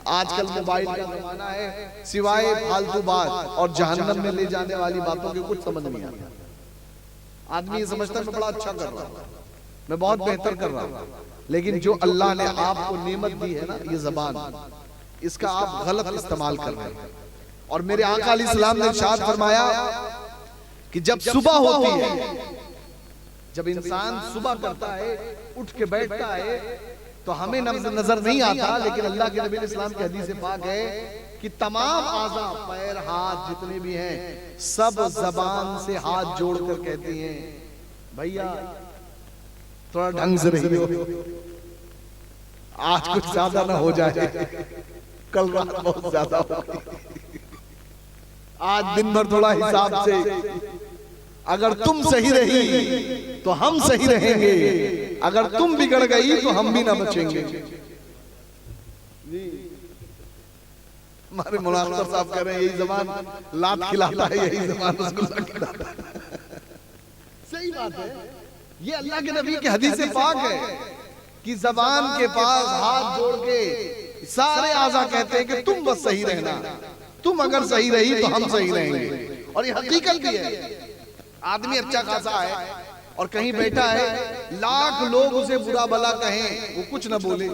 आजकल मोबाइल का जमाना है, सिवाय फालतू बात और जहन्नम में ले जाने वाली बातों के कुछ समझ नहीं आता। आदमी ये समझता है मैं बड़ा अच्छा कर रहा हूँ, मैं बहुत बेहतर कर रहा हूँ, लेकिन जो अल्लाह ने आपको नेमत दी है ना, ये जबान, इसका आप गलत इस्तेमाल कर रहे हैं। और मेरे आका अलैहिस्सलाम ने इरशाद फरमाया कि जब सुबह होती है, जब इंसान सुबह करता है, उठ के बैठता है, तो हमें नजर नहीं आता, लेकिन अल्लाह के नबी इस्लाम की हदीस पाक है कि तमाम आज़ा, पैर, हाथ जितने भी हैं, सब जबान से हाथ जोड़कर कहती हैं भैया थोड़ा ढंग से रहियो, आज कुछ ज्यादा ना हो जाए, कल रात बहुत ज्यादा हो गई। आज दिन भर थोड़ा हिसाब से, अगर तुम सही रही तो हम सही रहेंगे, अगर तुम बिगड़ गई तो हम भी ना बचेंगे। हमारे मुनाफर साहब कह रहे हैं यही जबान लात खिलाता है, यही जबान रसगुल्ला खिलाता है। सही बात है, ये अल्लाह के नबी की हदीस पाक है कि जबान के पास हाथ जोड़ के सारे आज़ा कहते हैं कि तुम बस सही रहना, तुम अगर सही रही तो हम सही रहेंगे। और ये हकीकत भी है। आदमी अच्छा खासा है और कहीं बैठा है, लाख लोग उसे बुरा भला कहें, वो कुछ ना बोले,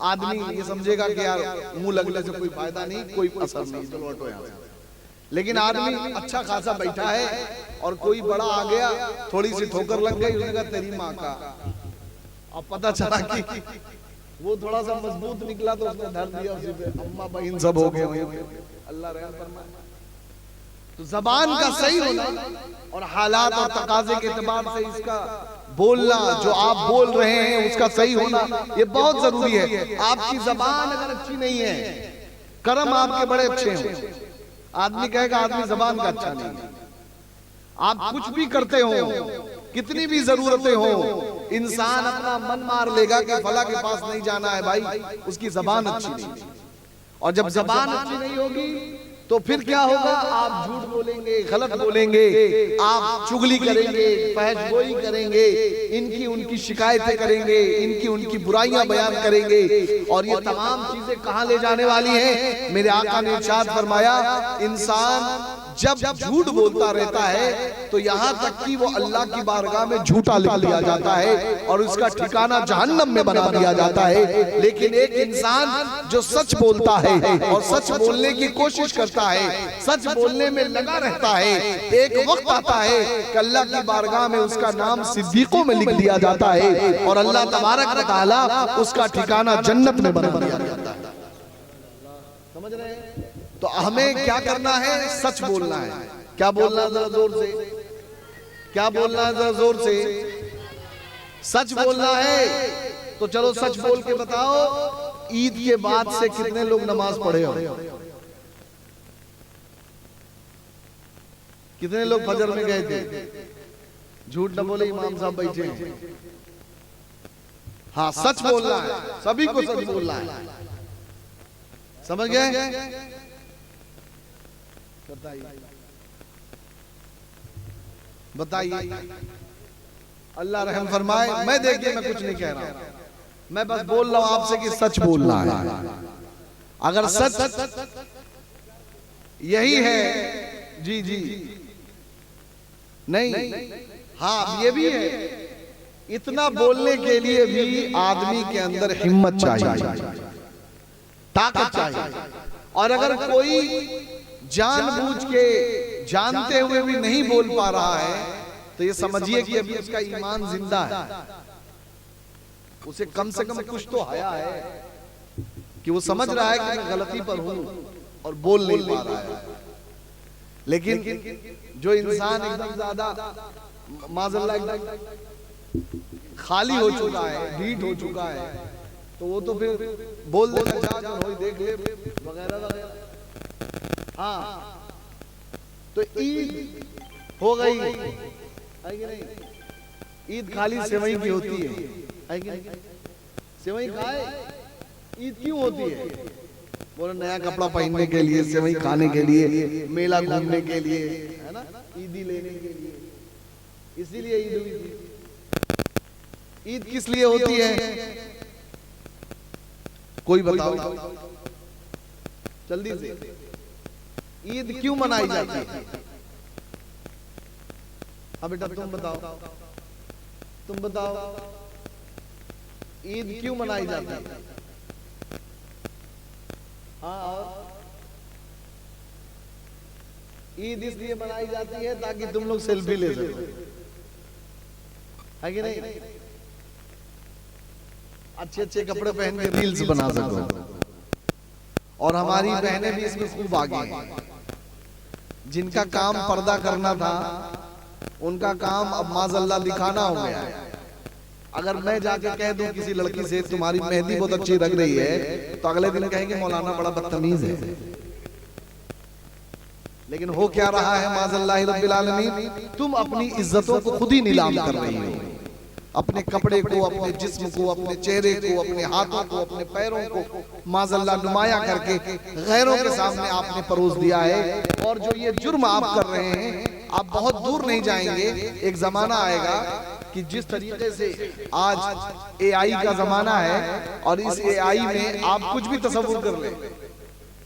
आदमी ये समझेगा कि यार मुंह लगने से कोई फायदा नहीं, कोई असर नहीं, चलो हटो यहाँ से। लेकिन आदमी अच्छा खासा बैठा है और कोई बड़ा आ गया, थोड़ी सी ठोकर लग गई, उसने कहा तेरी माँ का। अब पता चला कि वो थोड़ा सा मजबूत निकला तो उसने धर दिया उसी पे, अम्मा बहन सब हो गए। अल्लाह रहम फरमाए। तो जबान का सही होना और हालात और तकाजे के एतबार से इसका बोलना, जो आप बोल रहे हैं उसका सही होना, ये बहुत जरूरी है। आपकी जबान अगर अच्छी नहीं है, कर्म आपके बड़े अच्छे हैं, आदमी कहेगा आदमी जबान का अच्छा नहीं है। आप कुछ भी करते हो, कितनी भी जरूरतें हो, इंसान अपना मन मार लेगा कि फला के पास नहीं जाना है भाई, उसकी जबान अच्छी नहीं। और जब जबान अच्छी नहीं होगी तो फिर क्या होगा, आप झूठ बोलेंगे, गलत बोलेंगे, आप चुगली करेंगे, फहशगोई करेंगे, इनकी उनकी शिकायतें करेंगे, इनकी उनकी बुराइयां बयान करेंगे। और ये तमाम चीजें कहां ले जाने वाली हैं? मेरे आका ने इरशाद फरमाया, इंसान जब झूठ बोलता रहता है तो यहाँ तक कि वो अल्लाह की बारगाह में झूठा लिख लिया जाता है और उसका ठिकाना जहन्नम में बना दिया जाता है। लेकिन एक इंसान जो सच बोलता है और सच बोलने की कोशिश करता है, सच बोलने में लगा रहता है, एक वक्त आता है कि अल्लाह की बारगाह में उसका नाम सिद्दीकों में लिख दिया जाता है और अल्लाह तबारक व तआला उसका ठिकाना जन्नत में बना दिया जाता है। समझ रहे हैं? तो हमें क्या करना है? सच बोलना है। क्या बोलना है? जरा जोर से क्या बोलना है? जरा जोर से सच बोलना है। तो चलो सच बोल के बताओ, ईद के बाद से कितने लोग नमाज पढ़े हो? कितने लोग फजर में गए थे? झूठ न बोले, इमाम साहब बैठे हैं। हाँ, सच बोलना है, सभी को सच बोलना है। समझ गए? बताइए। अल्लाह रहम फरमाए। मैं देखिए, मैं कुछ नहीं कह रहा हूं, मैं बस बोल रहा हूं आपसे कि सच बोलना है। अगर सच यही है, जी जी नहीं, हाँ ये भी है, इतना बोलने के लिए भी आदमी के अंदर हिम्मत चाहिए, ताकत चाहिए। और अगर कोई जानबूझ के जानते हुए भी नहीं बोल पा रहा है तो ये समझिए कि अभी उसका ईमान जिंदा है, उसे कम से कम कुछ तो हया है कि वो समझ रहा है कि मैं गलती पर हूं और बोल नहीं पा रहा है। लेकिन जो इंसान एकदम ज्यादा माज़अल्लाह एकदम खाली हो चुका है, ढीठ हो चुका है, तो वो तो फिर बोल देगा जा हो देख ले वगैरह वगैरह। हाँ, तो ईद हो गई है कि नहीं? ईद खाली सेवई की होती है कि नहीं? सेवई खाए ईद क्यों होती है? बोलो नया कपड़ा पहनने के लिए, सेवई खाने के लिए, मेला घूमने के लिए, है ना, ईदी लेने के लिए, इसीलिए ईद हुई थी। ईद किस लिए होती है? कोई बताओ जल्दी से। ईद क्यों मनाई जाती है? अब बेटा तुम बताओ, तुम बताओ, ईद क्यों मनाई जाती है? हाँ, और ईद इसलिए मनाई जाती है ताकि तुम लोग सेल्फी ले सको, है कि नहीं? अच्छे अच्छे कपड़े पहन के रील्स बना सको। और हमारी बहनें भी इसमें खूब आगे हैं। जिनका काम पर्दा करना था, उनका काम अब माज़अल्लाह दिखाना हो गया है। अगर मैं जाके कह दूं किसी लड़की से तुम्हारी मेहंदी बहुत अच्छी लग रही है, तो अगले दिन कहेंगे मौलाना बड़ा बदतमीज है। लेकिन हो क्या रहा है माज़ल्लाहि रब्बिल आलमीन, तुम अपनी इज्जतों को खुद ही नीलाम कर रही हो। अपने कपड़े को, अपने जिस्म को, अपने चेहरे को, अपने हाथों को, अपने पैरों को माज़ल्लाह नुमाया करके गैरों के सामने आपने परोस दिया है। और जो ये जुर्म आप कर रहे हैं, आप बहुत दूर नहीं जाएंगे, एक जमाना आएगा कि जिस तरीके से आज एआई का जमाना है, और इस एआई में आप कुछ भी तसव्वुर कर ले,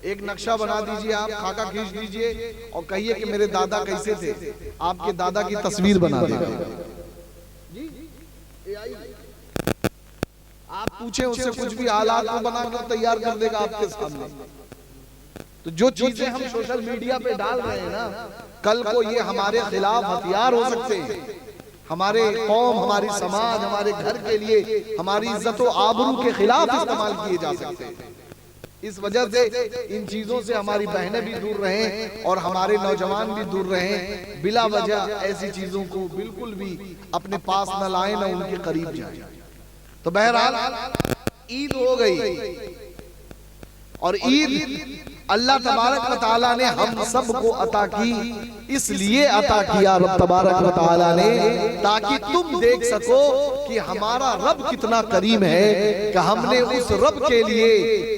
एक नक्शा बना दीजिए, आप खाका खींच दीजिए और कहिए कि मेरे दादा कैसे थे, आपके दादा की तस्वीर बना देगा जी एआई। आप पूछे उससे कुछ भी, हालात को बनाकर तैयार कर देगा आपके सामने। तो जो चीजें हम सोशल मीडिया पे डाल रहे हैं ना, कल को ये हमारे खिलाफ हथियार हो सकते हैं। हमारे कौम, हमारी समाज, हमारे घर के लिए, हमारी इज्जत और आबरू के खिलाफ इस्तेमाल किए जा सकते हैं। इस वजह से इन चीजों से हमारी बहनें भी दूर रहें और हमारे नौजवान भी दूर रहें। बिला वजह ऐसी चीजों को बिल्कुल भी अपने पास न लाएं, न उनके करीब जाएं। तो बहरहाल ईद हो गई, और ईद अल्लाह तबारक व तआला ने हम सबको अता की, इसलिए अता किया रब तबारक व तआला ने, ताकि तुम देख सको कि हमारा रब कितना करीम है, कि हमने उस रब के लिए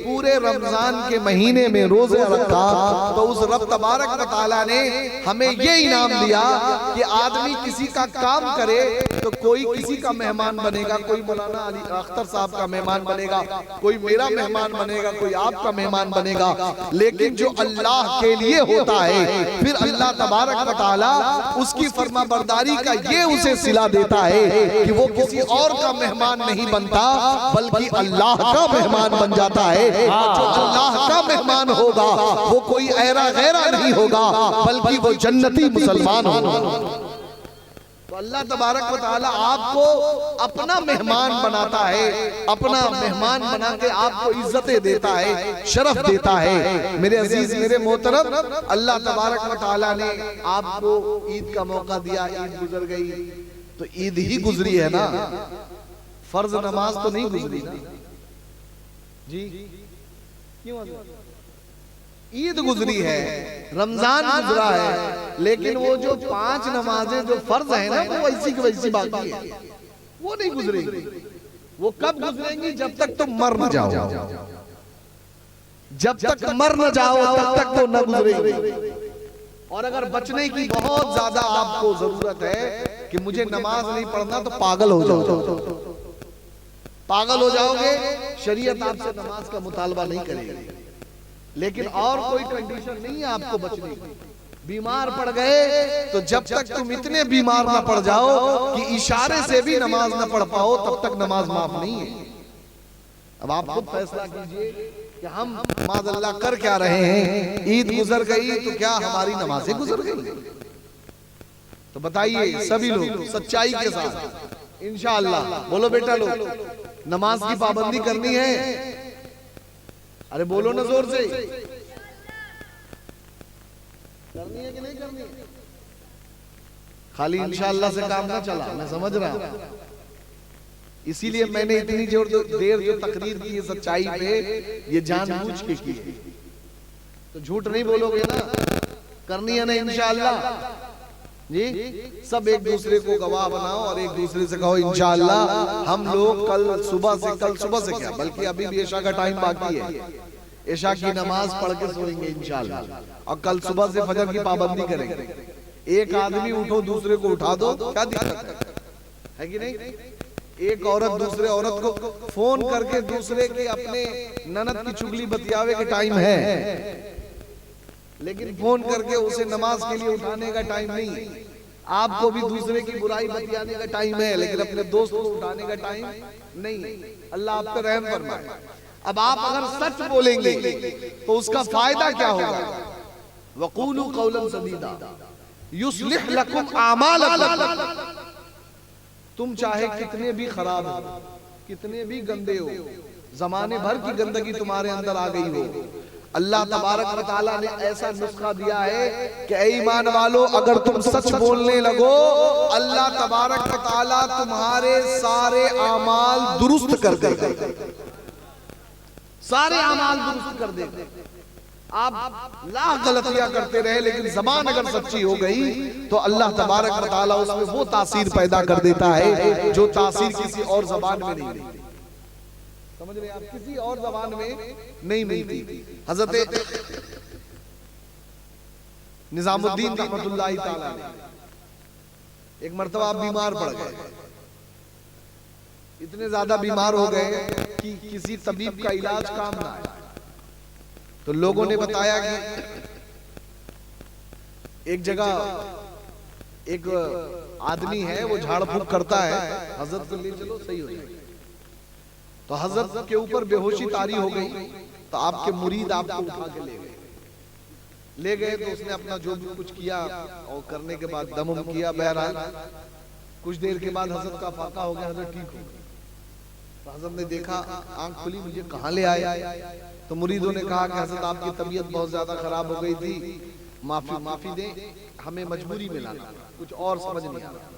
पूरे रमजान के महीने में रोजे रखा। तो उस रब तबारक व तआला ने हमें ये इनाम दिया कि आदमी किसी का काम करे तो कोई किसी का मेहमान बनेगा, कोई मौलाना अली अख्तर साहब का मेहमान बनेगा, कोई मेरा मेहमान बनेगा, कोई आपका मेहमान बनेगा। लेकिन जो अल्लाह के लिए होता है, फिर अल्लाह तबारक व तआला उसकी फरमाबरदारी का ये उसे सिला देता है कि वो किसी और का मेहमान नहीं बनता, बल्कि अल्लाह का मेहमान बन जाता है। जो अल्लाह का मेहमान होगा वो कोई ऐरा गैरा नहीं होगा, बल्कि वो जन्नती मुसलमान होगा। तो अल्लाह तबारक व तआला आपको अपना मेहमान बनाता है, अपना मेहमान बना के आपको इज्जतें देता है, शरफ देता है। मेरे अजीज, मेरे मोहतरम, अल्लाह तबारक व तआला ने आपको ईद का मौका दिया, ईद गुजर गई तो ईद ही गुजरी है ना, फर्ज नमाज तो नहीं गुजरी ना जी। क्यों ईद गुजरी है, रमजान गुजरा है, लेकिन वो जो 5 नमाजें जो फर्ज है ना, वो वैसी की वैसी बाकी है, वो नहीं गुजरेंगी। वो कब गुजरेंगी? जब तक तुम मर न जाओ। जब तक मर न जाओ तब तक तो न गुजरेंगी। और अगर बचने की बहुत ज्यादा आपको जरूरत है कि मुझे नमाज नहीं पढ़ना, तो पागल हो जाओ। पागल हो जाओगे, शरीयत आपसे नमाज का मुतालबा नहीं करेगी। लेकिन और कोई कंडीशन नहीं है आपको बचने की। बीमार पड़ गए तो जब तक तुम इतने बीमार ना पड़ जाओ कि इशारे से भी नमाज ना पढ़ पाओ, तब तक नमाज माफ नहीं है। अब आप खुद फैसला कीजिए कि हम माज़अल्लाह कर क्या रहे हैं। ईद गुजर गई तो क्या हमारी नमाजें गुजर गई? तो बताइए सभी लोग सच्चाई के साथ इंशाअल्लाह बोलो बेटा लोग, नमाज की पाबंदी करनी है? अरे बोलो ना जोर से, करनी है कि नहीं करनी? खाली इंशाअल्लाह से काम ना चला, मैं समझ रहा हूं। इसीलिए मैंने इतनी देर जो तकरीर की है सच्चाई पे, ये जानबूझ के की। तो झूठ नहीं बोलोगे ना, करनी है ना इंशाअल्लाह जी। सब एक दूसरे को गवाह बनाओ और एक दूसरे से कहो इंशाअल्लाह हम लोग कल सुबह से क्या, बल्कि अभी भी इशा का टाइम बाकी है, इशा की नमाज पढ़ के सोएंगे इंशाअल्लाह, और कल सुबह से फजर की पाबंदी करेंगे। एक आदमी उठो दूसरे को उठा दो, क्या दिक्कत है कि नहीं? एक औरत दूसरे औरत को फोन करके दूसरे के अपने ननद की चुगली बतियावे के टाइम है, लेकिन फोन करके उसे नमाज के लिए उठाने का टाइम नहीं। आपको भी दूसरे की बुराई बतियाने का टाइम है, लेकिन अपने दोस्त को उठाने का टाइम नहीं। अल्लाह आप पे रहम फरमाए। अब आप अगर सच बोलेंगे तो उसका फायदा क्या होगा? वक़ूलू क़ौलन सदीदा युस्लिह लकुम आमालकुम। तुम चाहे कितने भी खराब हो, कितने भी गंदे हो, जमाने भर की गंदगी तुम्हारे अंदर आ गई हो, अल्लाह तबारक व तआला ने ऐसा नुस्खा दिया है कि ऐ ईमान वालों, अगर तुम सच बोलने लगो, अल्लाह तबारक व तआला तुम्हारे सारे आमाल दुरुस्त कर देगा, सारे आमाल दुरुस्त कर देगा। आप लाख गलतियां करते रहे, लेकिन जबान अगर सच्ची हो गई तो अल्लाह तबारक व तआला उसमें वो तासीर पैदा कर देता है जो तासीर किसी और जबान में नहीं मिलती। समझ रहे आप, किसी और जबान में नहीं मिलती। हजरत निजामुद्दीन रहमतुल्लाहि ताला अलैह एक मर्तबा आप बीमार पड़ गए, इतने ज्यादा बीमार हो गए कि किसी तबीब का इलाज काम ना आया। तो लोगों ने बताया कि एक जगह एक आदमी है, वो झाड़ फूक करता है, हजरत को ले चलो सही हो जाएगा। तो हजरत के ऊपर बेहोशी तारी हो गई, तो आपके मुरीद आपको उठा के ले गए। तो उसने अपना जो भी कुछ किया और करने के बाद दम किया। बहरहाल कुछ देर के बाद हजरत का फाका हो गया, हजरत ठीक हो गए। तो हजरत ने देखा, आंख खुली, मुझे कहाँ ले आए? तो मुरीदों ने कहा कि हजरत आपकी तबीयत बहुत ज्यादा खराब हो गई थी, माफी दें, हमें मजबूरी में लाना, कुछ और समझ नहीं आ रहा।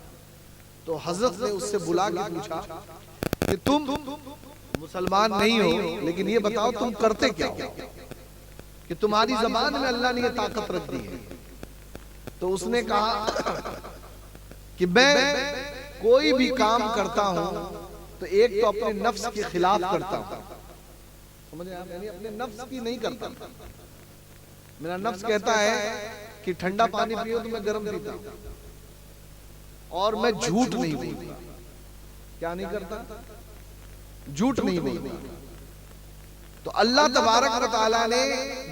तो हजरत ने उससे बुला के पूछा कि तुम मुसलमान नहीं हो, लेकिन ये बताओ तुम करते क्या हो कि तुम्हारी जबान में अल्लाह ने ये ताकत रख दी है? तो उसने कहा कि मैं कोई भी काम करता हूं तो एक तो अपने नफ्स के खिलाफ करता हूं। समझ रहे आप, यानी अपने नफ्स की नहीं करता। मेरा नफ्स कहता है कि ठंडा पानी पियो तो मैं गर्म पीता हूं, और मैं झूठ नहीं बोलता। क्या नहीं करता? झूठ नहीं बोलता। तो अल्लाह तबारक व तआला ने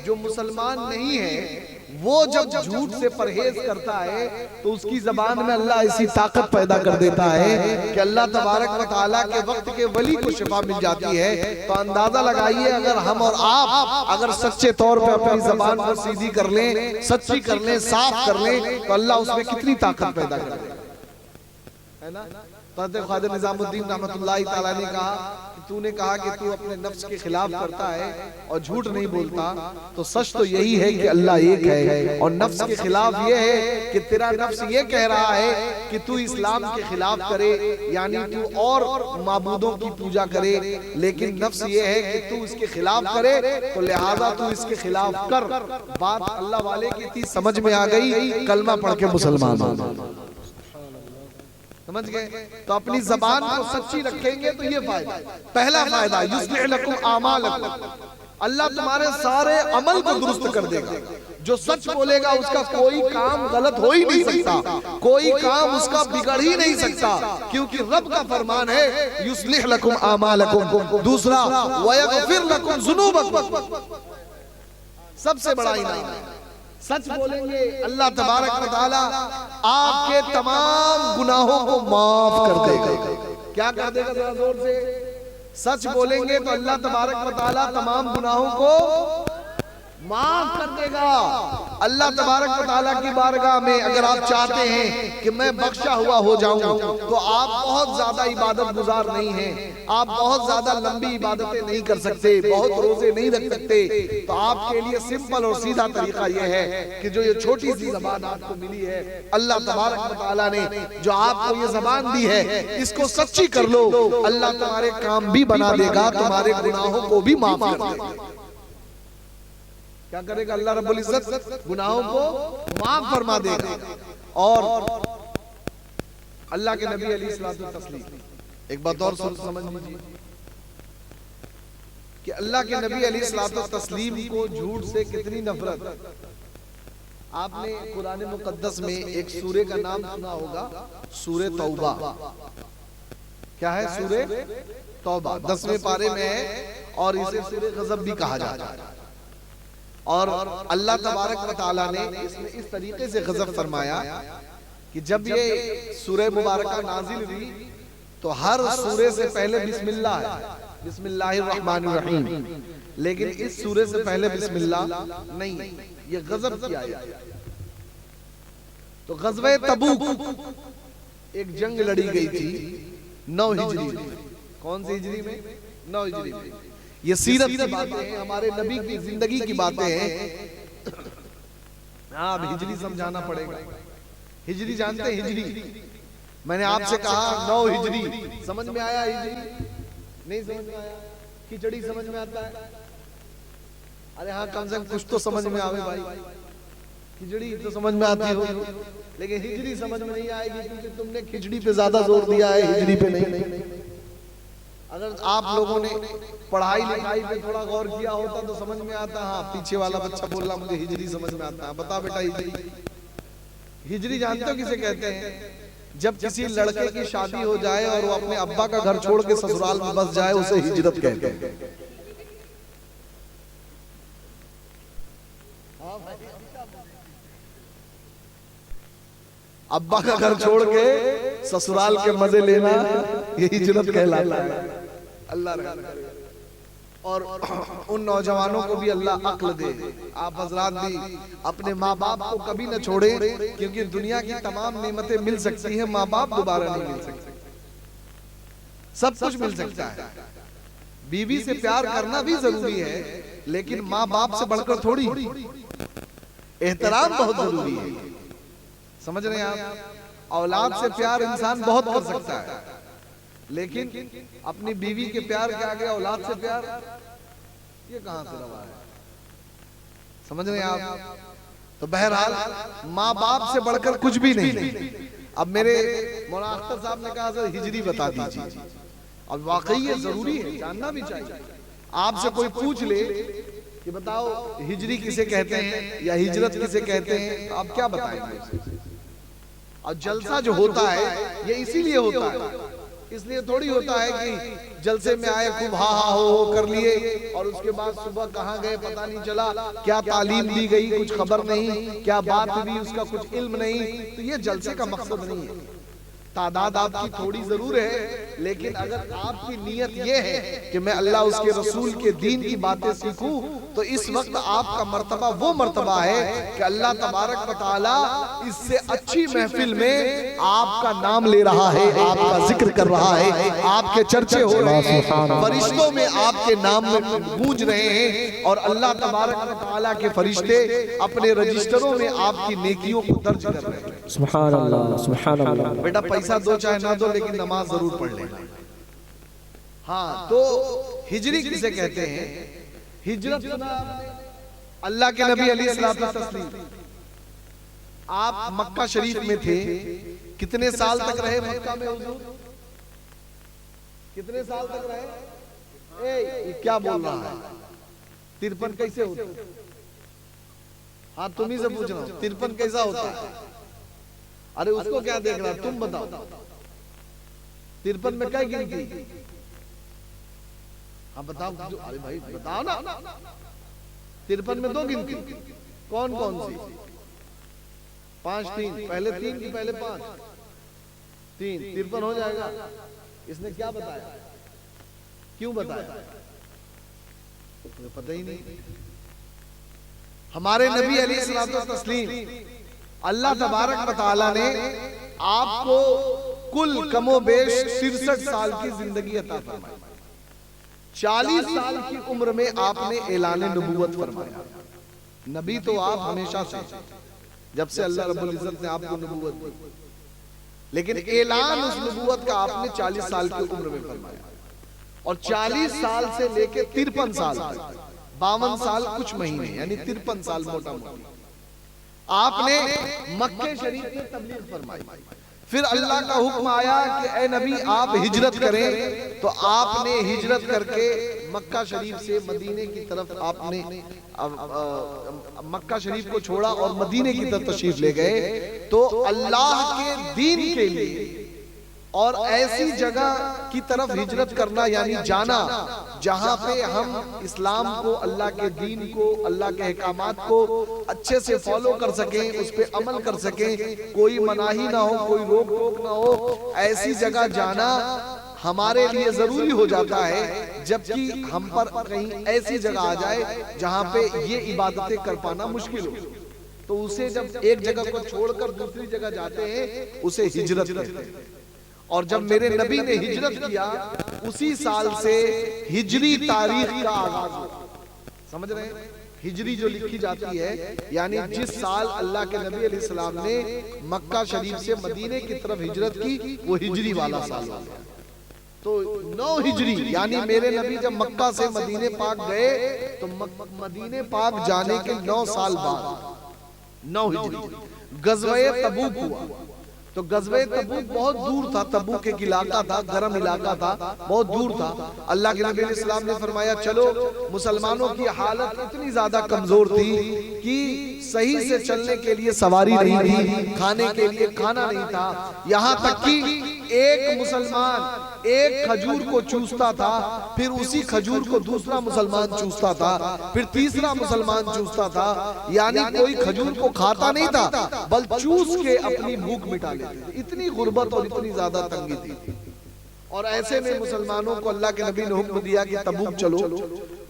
जो मुसलमान नहीं है वो जब झूठ से परहेज करता है तो उसकी जबान में अल्लाह ऐसी ताकत पैदा कर देता है कि अल्लाह तबारक व तआला के वक्त के वली को शिफा मिल जाती है। तो अंदाजा लगाइए, अगर हम और आप अगर सच्चे तौर पे अपनी जबान को सीधी कर लें, सच्ची कर लें, साफ कर लें, तो अल्लाह उसमें कितनी ताकत पैदा कर देगा, है ना। हज़रत ख्वाजा निजामुद्दीन रहमतुल्लाहि ताला ने कहा कि तूने कहा कि तू अपने नफ्स के खिलाफ करता है और झूठ नहीं बोलता, तो सच तो यही है कि अल्लाह एक है, और नफ्स के खिलाफ ये है कि तेरा नफ्स ये कह रहा है कि तू इस्लाम के खिलाफ करे, यानी तू और माबूदों की पूजा करे, लेकिन नफ्स ये है कि तू इसके खिलाफ करे, तो लिहाजा तू इसके खिलाफ कर। बात अल्लाह वाले की थी, समझ में आ गई, कलमा पढ़ के मुसलमान हो। समझ गए? तो अपनी जबान को सच्ची रखेंगे तो ये फायदा। पहला फायदा, युस्लिह लकुम आमालकुम, अल्लाह तुम्हारे सारे अमल को दुरुस्त कर देगा। जो सच बोलेगा उसका कोई काम गलत हो ही नहीं सकता, कोई काम उसका बिगड़ ही नहीं सकता, क्योंकि रब का फरमान है युस्लिह लकुम आमालकुम। दूसरा, वयगफिर लकुम ज़ुनूबकुम, सबसे बड़ा इनाम है सच बोलेंगे, अल्लाह तबारक व तआला आपके तमाम गुनाहों को माफ कर देगा। क्या कर देगा? जरा जोर से। सच बोलेंगे तो अल्लाह तबारक व तआला तमाम गुनाहों को माफ कर देगा। अल्लाह तबारक व तआला की बारगाह में अगर आप चाहते हैं कि मैं बख्शा हुआ हो जाऊं, तो आप बहुत ज्यादा इबादत गुजार नहीं हैं, आप बहुत ज्यादा लंबी इबादतें नहीं कर सकते, बहुत रोजे नहीं रख सकते, तो आपके लिए सिंपल और सीधा तरीका यह है कि जो ये छोटी सी जबान आपको मिली है, अल्लाह तबारक व तआला ने जो आपको ये जबान दी है, इसको सच्ची कर लो। अल्लाह तुम्हारे काम भी बना देगा, तुम्हारे गुनाहों को भी माफ कर देगा। क्या करेगा? अल्लाह रब्बुल इज्जत गुनाहों को माफ फरमा देगा। और अल्लाह के नबी अलैहिस्सलातु तस्लीम, एक बात और समझ लीजिए कि अल्लाह के नबी अलैहिस्सलातु तस्लीम को झूठ से कितनी नफरत। आपने कुरान मुकद्दस में एक सूरे का नाम सुना होगा, सूरे तौबा। क्या है? सूरे तौबा 10वें पारे में है, और इसे सूरे गज़ब भी कहा जाता है। और अल्लाह तबारक व तआला ने इसमें इस तरीके से गज़ब फरमाया कि जब ये सूरह मुबारका नाजिल हुई तो हर सूरे से पहले बिस्मिल्लाह है, बिस्मिल्लाहिर रहमानिर रहीम, लेकिन इस सूरे से पहले बिस्मिल्लाह नहीं, ये गज़ब की आयत है। तो ग़ज़वे तबूक एक जंग लड़ी गई थी 9 हिजरी में। कौन सी हिजरी में? 9 हिजरी में। ये सीरत की बातें हैं, हमारे नबी की जिंदगी की बातें हैं। हाँ, अब हिजरी समझाना पड़ेगा। हिजरी जानते हैं? हिजरी मैंने आपसे कहा 9 हिजरी, समझ में आया? हिजरी नहीं समझ में आया? खिचड़ी समझ में आता है? अरे हाँ, कम से कम कुछ तो समझ में आवे भाई। खिचड़ी तो समझ में आती हो, लेकिन हिजरी समझ में नहीं आएगी, क्योंकि तुमने खिचड़ी पे ज्यादा जोर दिया है, हिजरी पे नहीं। अगर आप लोगों ने पढ़ाई लिखाई पे थोड़ा गौर किया होता तो समझ में आता। हाँ, पीछे वाला बच्चा बोल रहा मुझे हिजरी समझ में आता है। बता बेटा, हिजरी जानते हो किसे कहते हैं? जब किसी लड़के की शादी हो जाए और वो अपने अब्बा का घर छोड़ के ससुराल में बस जाए, उसे हिजरत कहते हैं। अब्बा का घर छोड़ के ससुराल के मजे लेना, ये हिजरत कहलाता है। अल्लाह करे। और उन नौजवानों को भी अल्लाह अक्ल दे। आप हजरात भी अपने माँ बाप को कभी न छोड़े, क्योंकि दुनिया की तमाम नेमतें मिल सकती हैं, माँ बाप दोबारा नहीं मिल सकते। सब कुछ मिल सकता है, बीवी से प्यार करना भी जरूरी है, लेकिन माँ बाप से बढ़कर थोड़ी। एहतराम बहुत जरूरी है, समझ रहे हैं आप? औलाद से प्यार इंसान बहुत कर सकता है, लेकिन अपनी बीवी के प्यार के आगे औलाद से प्यार, ये कहां से रवा है? समझ रहे हैं आप? तो बहरहाल माँ बाप से बढ़कर कुछ भी नहीं। अब मेरे मौलाना अख्तर साहब ने कहा सर हिजरी बता दीजिए। अब वाकई ये जरूरी है, जानना भी चाहिए। आपसे कोई पूछ ले कि बताओ हिजरी किसे कहते हैं या हिजरत किसे कहते हैं, तो आप क्या बताएंगे? और जलसा जो होता है ये इसीलिए होता है, इसलिए थोड़ी होता है कि जलसे में आए खूब हा हा हो कर लिए और उसके बाद सुबह कहाँ गए पता नहीं चला, क्या तालीम दी गई कुछ खबर नहीं, क्या बात हुई उसका कुछ इल्म नहीं। तो ये जलसे का मकसद नहीं है। तादाद आपकी थोड़ी जरूर है, लेकिन अगर आपकी नीयत ये है कि मैं अल्लाह उसके रसूल के दीन की बातें सीखूं, तो इस वक्त आपका मर्तबा वो मर्तबा है कि अल्लाह तबारक व तआला इससे अच्छी महफिल में आपका नाम ले रहा है, आपका जिक्र कर रहा है, आपके चर्चे हो रहे हैं, फरिश्तों में आपके नाम में गूंज रहे हैं, और अल्लाह तबारक व तआला के फरिश्ते अपने रजिस्टरों में आपकी नेकियों को दर्ज कर रहे हैं। सुभान अल्लाह, सुभान अल्लाह। बेटा पैसा दो चाहे ना दो, लेकिन नमाज जरूर पढ़ लेना। हाँ, तो हिजरी किसे कहते हैं? हिजरत अल्लाह के नबी अलैहिस्सलातु वस्सलाम, आप मक्का शरीफ में थे, कितने साल तक रहे मक्का में हुजूर? कितने साल तक रहे? ये क्या बोल रहा है? 53 कैसे होता है? हाँ, तुम ही से पूछ रहा हूँ, 53 कैसा होता है? अरे उसको क्या देख रहा, तुम बताओ। 53 में क्या गिनती? हाँ बताओ। अरे भाई बताओ ना। 53 में दो गिनती, कौन कौन सी? 5 3, पहले 3 की पहले 5? 3 53 हो जाएगा। इसने क्या बताया? क्यों बताया? तो पता ही नहीं। हमारे नबी अलैहिस्सलातु वस्सलाम अल्लाह तबारक व तआला ने आपको कुल कमोबेश 63 साल की जिंदगी अता फरमाई। 40 साल की उम्र में आपने ऐलान नबूवत फरमाया। नबी तो आप हमेशा से, जब से अल्लाह रब्बुल इज्जत ने आपको नबूवत दी, लेकिन ऐलान उस नबूवत का आपने 40 साल की उम्र में फरमाया। और 40 साल से लेके 53 साल तक, 52 साल कुछ महीने, यानी 53 साल मोटा मोटा आपने मक्के शरीफ में तबलीग फरमाई। फिर अल्लाह का हुक्म आया कि ए नबी आप हिजरत करें, तो आपने हिजरत करके मक्का शरीफ से मदीने की तरफ आपने मक्का शरीफ को छोड़ा और मदीने की तरफ तशरीफ ले गए। तो अल्लाह के दीन के लिए और ऐसी जगह की तरफ हिजरत करना, यानी जाना जहां पे हम इस्लाम को, अल्लाह के दीन को, अल्लाह के अहकामात को अच्छे से फॉलो कर सकें, उस पे अमल कर सकें, कोई मनाही ना हो, कोई रोक टोक ना हो, ऐसी जगह जाना हमारे लिए जरूरी हो जाता है। जबकि हम पर कहीं ऐसी जगह आ जाए जहां पे ये इबादतें कर पाना मुश्किल हो, तो उसे जब एक जगह को छोड़कर दूसरी जगह जाते हैं, उसे हिजरत कहते हैं। और जब मेरे नबी ने हिजरत किया, उसी साल से हिजरी तारीख का आगाज हुआ। समझ रहे हैं? हिजरी जो लिखी जाती है, यानी जिस साल अल्लाह के नबी अलैहिस्सलाम ने मक्का शरीफ से मदीने की तरफ हिजरत की, वो हिजरी वाला साल हो गया। तो 9 हिजरी, यानी मेरे नबी जब मक्का से मदीने पाक गए तो मदीने पाक जाने के 9 साल बाद 9 हिजरी गज़वे तबूक हुआ। तो गज़वे तबूक बहुत दूर था, तबूक एक इलाका था, गर्म इलाका था, बहुत दूर था। अल्लाह के नबी अलैहिस्सलाम ने फरमाया चलो, मुसलमानों की हालत इतनी ज्यादा कमजोर थी कि सही से चलने के लिए सवारी नहीं थी, खाने के लिए खाना नहीं था। यहाँ तक कि एक मुसलमान एक खजूर को चूसता था, फिर उसी खजूर को दूसरा मुसलमान चूसता था, फिर तीसरा मुसलमान चूसता था। यानी कोई खजूर को खाता नहीं था, बल चूस के अपनी भूख मिटा लेते थे। इतनी गुर्बत और इतनी ज्यादा तंगी थी। और ऐसे में मुसलमानों को अल्लाह के नबी ने हुक्म दिया कि तबूक चलो।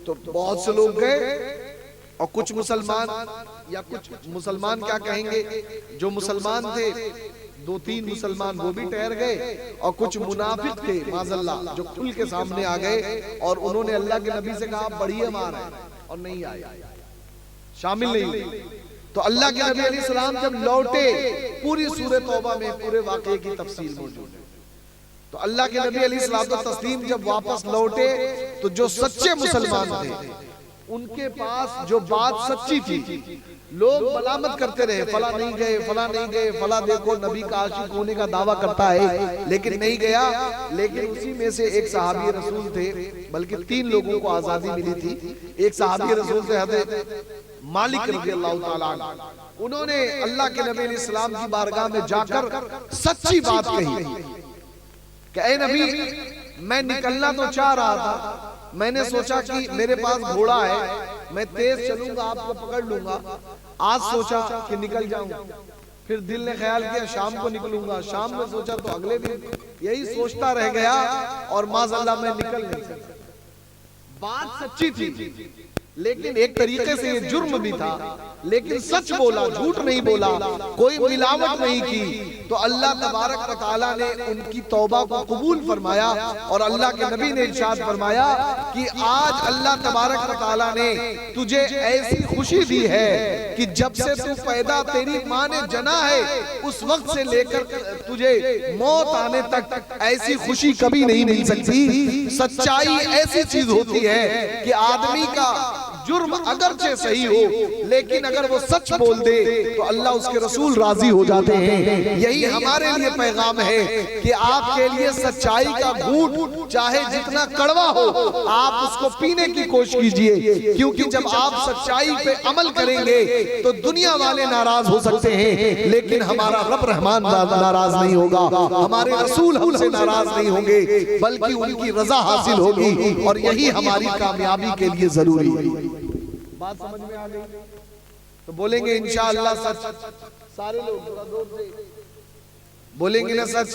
तो बहुत से लोग गए और कुछ मुसलमान, या कुछ मुसलमान क्या कहेंगे, जो मुसलमान थे 2-3 मुसलमान वो भी ठहर गए, और कुछ मुनाफिक थे माज़अल्लाह जो खुल के सामने आ गए और उन्होंने अल्लाह के नबी से कहा बढ़िया मार है, और नहीं आए, शामिल नहीं हुए। तो अल्लाह के नबी अलैहि सलाम जब लौटे, पूरी सूरह तौबा में पूरे वाक़े की तफसील मौजूद है। तो अल्लाह के नबी अलैहि सलाम तस्लीम जब वापस लौटे तो जो सच्चे मुसलमान थे उनके पास जो बात सच्ची थी, लोग मलामत करते रहे, फला नहीं गए, फला नहीं गए, फला देखो नबी का आशिक होने का दावा करता है लेकिन नहीं गया। लेकिन उसी में से एक सहाबी रसूल थे, बल्कि 3 लोगों को आजादी मिली थी। एक सहाबी रसूल थे हज़रत मालिक रज़ियल्लाहु ताला अन्हु। उन्होंने अल्लाह के नबी अलैहि सलाम की बारगाह में जाकर सच्ची बात कही कि ऐ नबी, मैं निकलना तो चाह रहा था, मैंने सोचा कि मेरे पास घोड़ा है, मैं तेज चलूंगा, आपको पकड़ लूंगा। आज सोचा कि निकल जाऊं, फिर दिल ने ख्याल किया शाम को निकलूंगा, शाम में सोचा तो अगले दिन, यही सोचता रह गया और माज़अल्लाह मैं निकल नहीं सका। बात सच्ची थी, लेकिन एक तरीके से ये जुर्म भी था, लेकिन सच बोला, झूठ नहीं बोला, कोई मिलावट नहीं की। तो अल्लाह तबारक व तआला ने उनकी तौबा को कबूल फरमाया और अल्लाह के नबी ने इरशाद फरमाया कि आज अल्लाह तबारक व तआला ने तुझे ऐसी खुशी दी है कि जब से तू पैदा तेरी माँ ने जना है उस वक्त से लेकर तुझे मौत आने तक ऐसी खुशी कभी नहीं मिल सकती। सच्चाई ऐसी चीज होती है कि आदमी का जुर्म अगरचे सही हो, लेकिन अगर वो सच बोल दे तो अल्लाह उसके रसूल राजी हो जाते हैं। यही हमारे लिए पैगाम है कि आपके लिए सच्चाई का घूंट चाहे जितना कड़वा हो, आप उसको पीने की कोशिश कीजिए, क्योंकि जब आप सच्चाई पे अमल करेंगे तो दुनिया वाले नाराज हो सकते हैं, लेकिन हमारा रब रहमान नाराज नहीं होगा, हमारे रसूल हमसे नाराज नहीं होंगे, बल्कि उनकी रजा हासिल होगी। और यही हमारी कामयाबी के लिए जरूरी है। बात समझ में आ गई? तो बोलेंगे इंशाअल्लाह सच, सारे लोग थोड़ा जोर से बोलेंगे ना सच,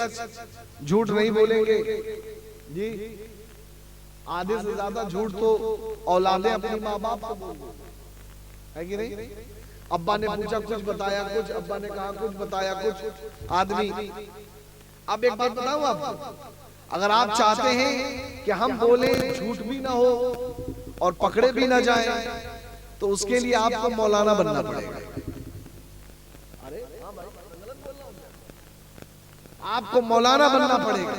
झूठ नहीं बोलेंगे जी। आधे से ज्यादा झूठ तो औलादे अपने माँ बाप को बोलते हैं कि नहीं। अब्बा ने पूछा कुछ बताया कुछ, अब्बा ने कहा कुछ बताया कुछ, आदमी। अब एक बात बताऊं आपको, अगर आप चाहते हैं कि हम बोले झूठ भी ना हो और पकड़े भी ना जाए, तो उसके लिए आपको मौलाना बनना पड़ेगा। अरे आपको मौलाना बनना पड़ेगा,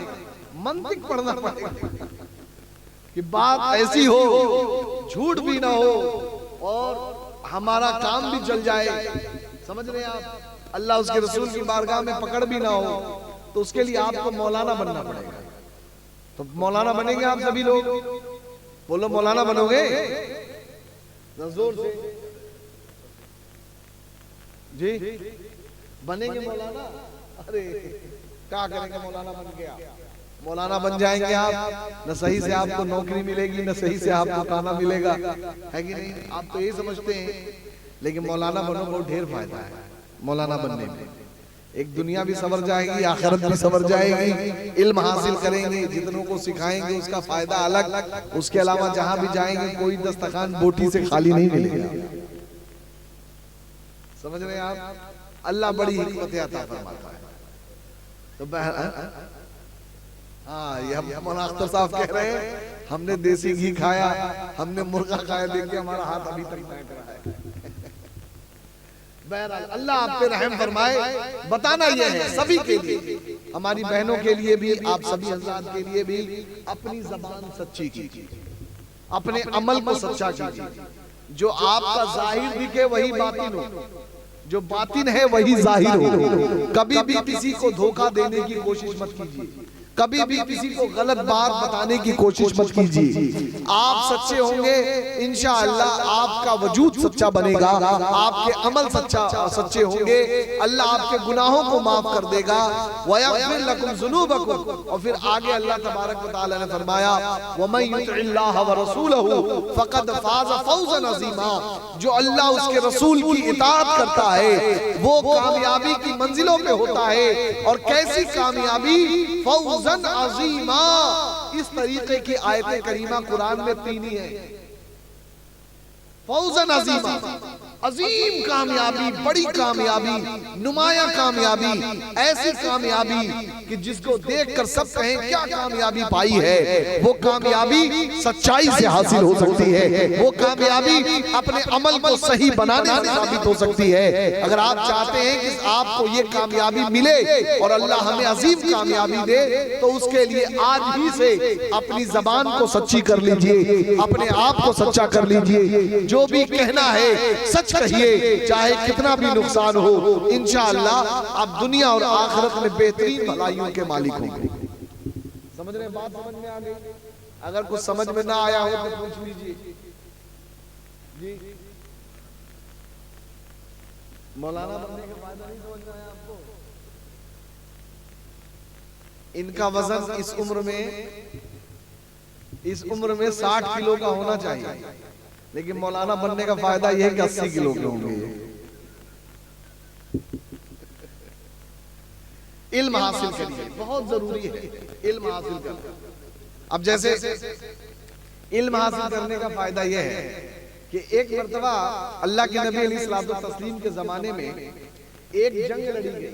मंतिक पढ़ना पड़ेगा कि बात ऐसी हो, झूठ भी ना हो और हमारा काम भी चल जाए। समझ रहे हैं आप? अल्लाह उसके रसूल की बारगाह में पकड़ भी ना हो, तो उसके लिए आपको मौलाना बनना पड़ेगा। तो मौलाना बनेंगे आप सभी लोग? बोलो मौलाना बनोगे? जोर से जी, बनेंगे मौलाना? अरे क्या करेंगे मौलाना बन गया? मौलाना बन जाएंगे आप, न सही से आपको नौकरी मिलेगी, न सही से आपको खाना मिलेगा, है कि नहीं? आप तो यही समझते हैं, लेकिन मौलाना बनो, बहुत ढेर फायदा है मौलाना बनने में। एक दुनिया भी संवर जाएगी, आखिरत भी संवर जाएगी। इल्म हासिल करेंगे, जितनों को सिखाएंगे उसका फायदा अलग। उसके अलावा जहां भी जाएंगे कोई दस्तरखान बोटी से खाली नहीं मिलेगा। समझ रहे हैं आप? अल्लाह बड़ी हिकमत अता फरमाता है। तो हाँ, ये हम मौलाना अख्तर साहब कह रहे हैं, हमने देसी घी खाया, हमने मुर्गा खाया, देख के हमारा हाथ अभी तक बैठ रहा है। बहरहाल अल्लाह आप पे रहम फरमाए। बताना यह है सभी के लिए, हमारी बहनों के लिए भी, आप सभी हज़रात के लिए भी, अपनी ज़बान सच्ची कीजिए। अपने अमल को सच्चा कीजिए। जो आपका जाहिर दिखे वही बातिन हो, जो बातिन है वही जाहिर हो। कभी भी किसी को धोखा देने की कोशिश मत कीजिए, कभी भी किसी को गलत बात बताने की कोशिश मत कीजिए। आप सच्चे होंगे इंशाअल्लाह आपका वजूद सच्चा बनेगा, आपके अमल सच्चे होंगे, अल्लाह आपके गुनाहों को माफ कर देगा। वयग़फिर लकुम ज़ुनूबकुम, और फिर आगे अल्लाह तबारक व तआला ने फरमाया वमन युतिइल्लाह व रसूलहु फ़क़द फ़ाज़ फ़ौज़न अज़ीमा, जो अल्लाह उसके रसूल की इताअत करता है वो कामयाबी की मंजिलों पे होता है। और कैसी कामयाबी, फौज़न अज़ीमा। इस तरीके की आयतें करीमा कुरान में 3 ही है। फौज़न अज़ीमा, अजीम कामयाबी, बड़ी कामयाबी, नुमाया कामयाबी, ऐसी कामयाबी कि जिसको देखकर सब कहें क्या कामयाबी पाई है। वो कामयाबी सच्चाई से हासिल हो सकती है, वो कामयाबी अपने अमल को सही बनाने से साबित हो सकती है। अगर आप चाहते हैं कि आपको ये कामयाबी मिले और अल्लाह हमें अजीम कामयाबी दे, तो उसके लिए आज ही से अपनी जबान को सच्ची कर लीजिए, अपने आप को सच्चा कर लीजिए। जो भी कहना है सच कहिए, चाहे कितना भी नुकसान हो। इंशाअल्लाह आप दुनिया और आखिरत में बेहतरीन भलाइयों के मालिक होंगे। समझ रहे हैं? बात समझ में आ गई? अगर कुछ समझ में ना आया हो तो पूछ लीजिए जी। मौलाना बनने का फायदा नहीं समझ में आया आपको? इनका वजन इस उम्र में 60 किलो का होना चाहिए, लेकिन मौलाना बनने का फायदा यह है कि 80 किलो के होंगे। इल्म हासिल करिए, बहुत जरूरी है इल्म हासिल करना। अब जैसे इल्म हासिल करने का फायदा यह है कि एक मर्तबा अल्लाह के नबी अलैहिस्सलातु तस्लीम के जमाने में एक जंग लड़ी गई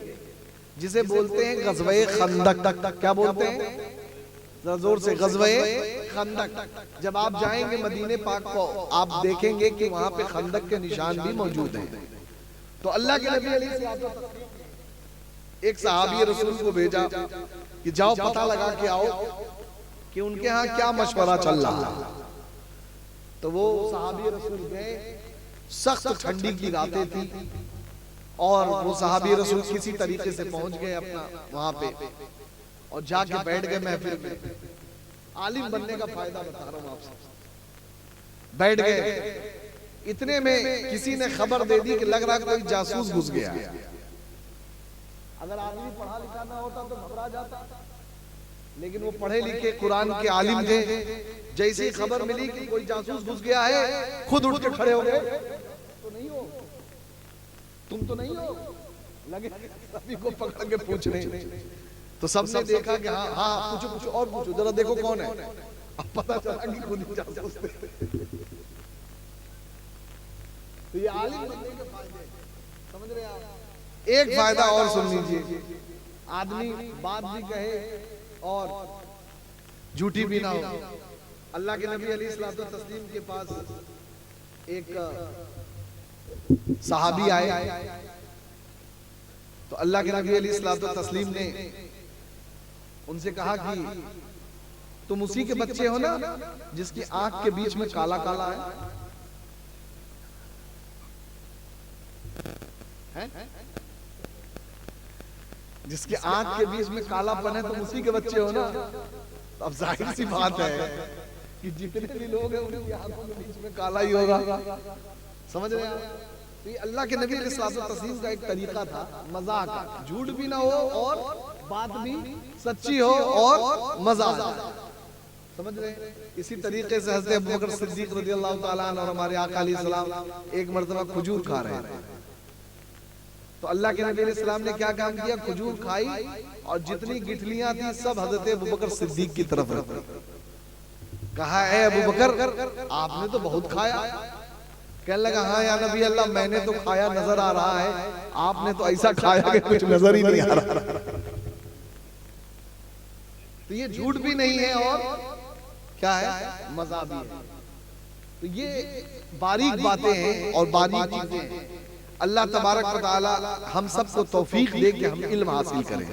जिसे बोलते हैं गज़वे खंदक। क्या बोलते हैं? जोर से, गज़वे खंदक। जब आप जाएंगे मदीने पाक को आप देखेंगे कि वहां पे खंदक के निशान भी मौजूद हैं। तो अल्लाह के नबी अलैहिस्सलातु तस्लीम एक सहाबी रसूल को भेजा कि जाओ पता लगा के आओ कि उनके यहाँ क्या मशवरा चल रहा है। तो वो सहाबी रसूल गए, सख्त ठंडी की रातें थी और वो सहाबी रसूल किसी तरीके से पहुंच गए अपना वहां पे और जाके बैठ गए महफिल में। आलिम बनने का फायदा बता रहा हूं आपसे। बैठ गए, इतने में किसी ने खबर दे दी कि लग रहा कोई जासूस घुस गया। अगर आदमी पढ़ा लिखा ना होता तो घबरा जाता, लेकिन वो पढ़े लिखे कुरान के आलिम थे। जैसे ही खबर मिली कि कोई जासूस घुस गया है, खुद उठ के खड़े हो गए। तो नहीं हो, तुम तो नहीं हो, लगे सभी को पकड़ के पूछ रहे। तो सबने देखा कि हाँ हाँ पूछो और पूछो, जरा देखो कौन है। अब पता चला कि खुद ही जासूस थे। तो ये आलिम बनने के फायदे, समझ रहे आप? एक फायदा और सुन लीजिए, आदमी बात भी कहे और झूठी भी ना हो। अल्लाह के नबी अलैहिस्सलातु तस्लीम के पास एक सहाबी आए। तो अल्लाह के नबी अलैहिस्सलातु तस्लीम ने उनसे कहा कि तुम उसी के बच्चे हो ना जिसकी आंख के बीच में काला काला है? जिसके आंख के बीच में कालापन है, तुम उसी के बच्चे हो ना। तो अब जाहिर सी बात है कि जितने भी लोग हैं उनकी आंखों के बीच में काला ही होगा। समझ रहे हैं? तो ये अल्लाह के नबी अलैहिस्सलातु तस्लीम का एक तरीका था मजाक का, झूठ भी ना हो और बात भी सच्ची हो और मजा आ। समझ रहे हैं? इसी तरीके से हज़रत अबू बकर सिद्दीक रज़ियल्लाहु ताला अन्हु और हमारे आका अलैहिस्सलाम एक मर्तबा खजूर खा रहे थे। तो अल्लाह के नबी अलैहिस्सलाम ने क्या काम किया? खजूर खाई और जितनी गिठलियां थी सब हज़रत अबू बकर सिद्दीक की तरफ रखी। कहा है अबू बकर आपने तो बहुत खाया। कहने लगा हाँ या नबी अल्लाह मैंने तो खाया नजर आ रहा है, आपने तो ऐसा खाया कि कुछ नजर ही नहीं आ रहा। तो ये झूठ भी नहीं है और क्या है? मजा भी है। तो ये बारीक बातें हैं और बारीक चीजें हैं। अल्लाह तबारक व तआला हम सबको तौफीक दे कि हम इल्म हासिल करें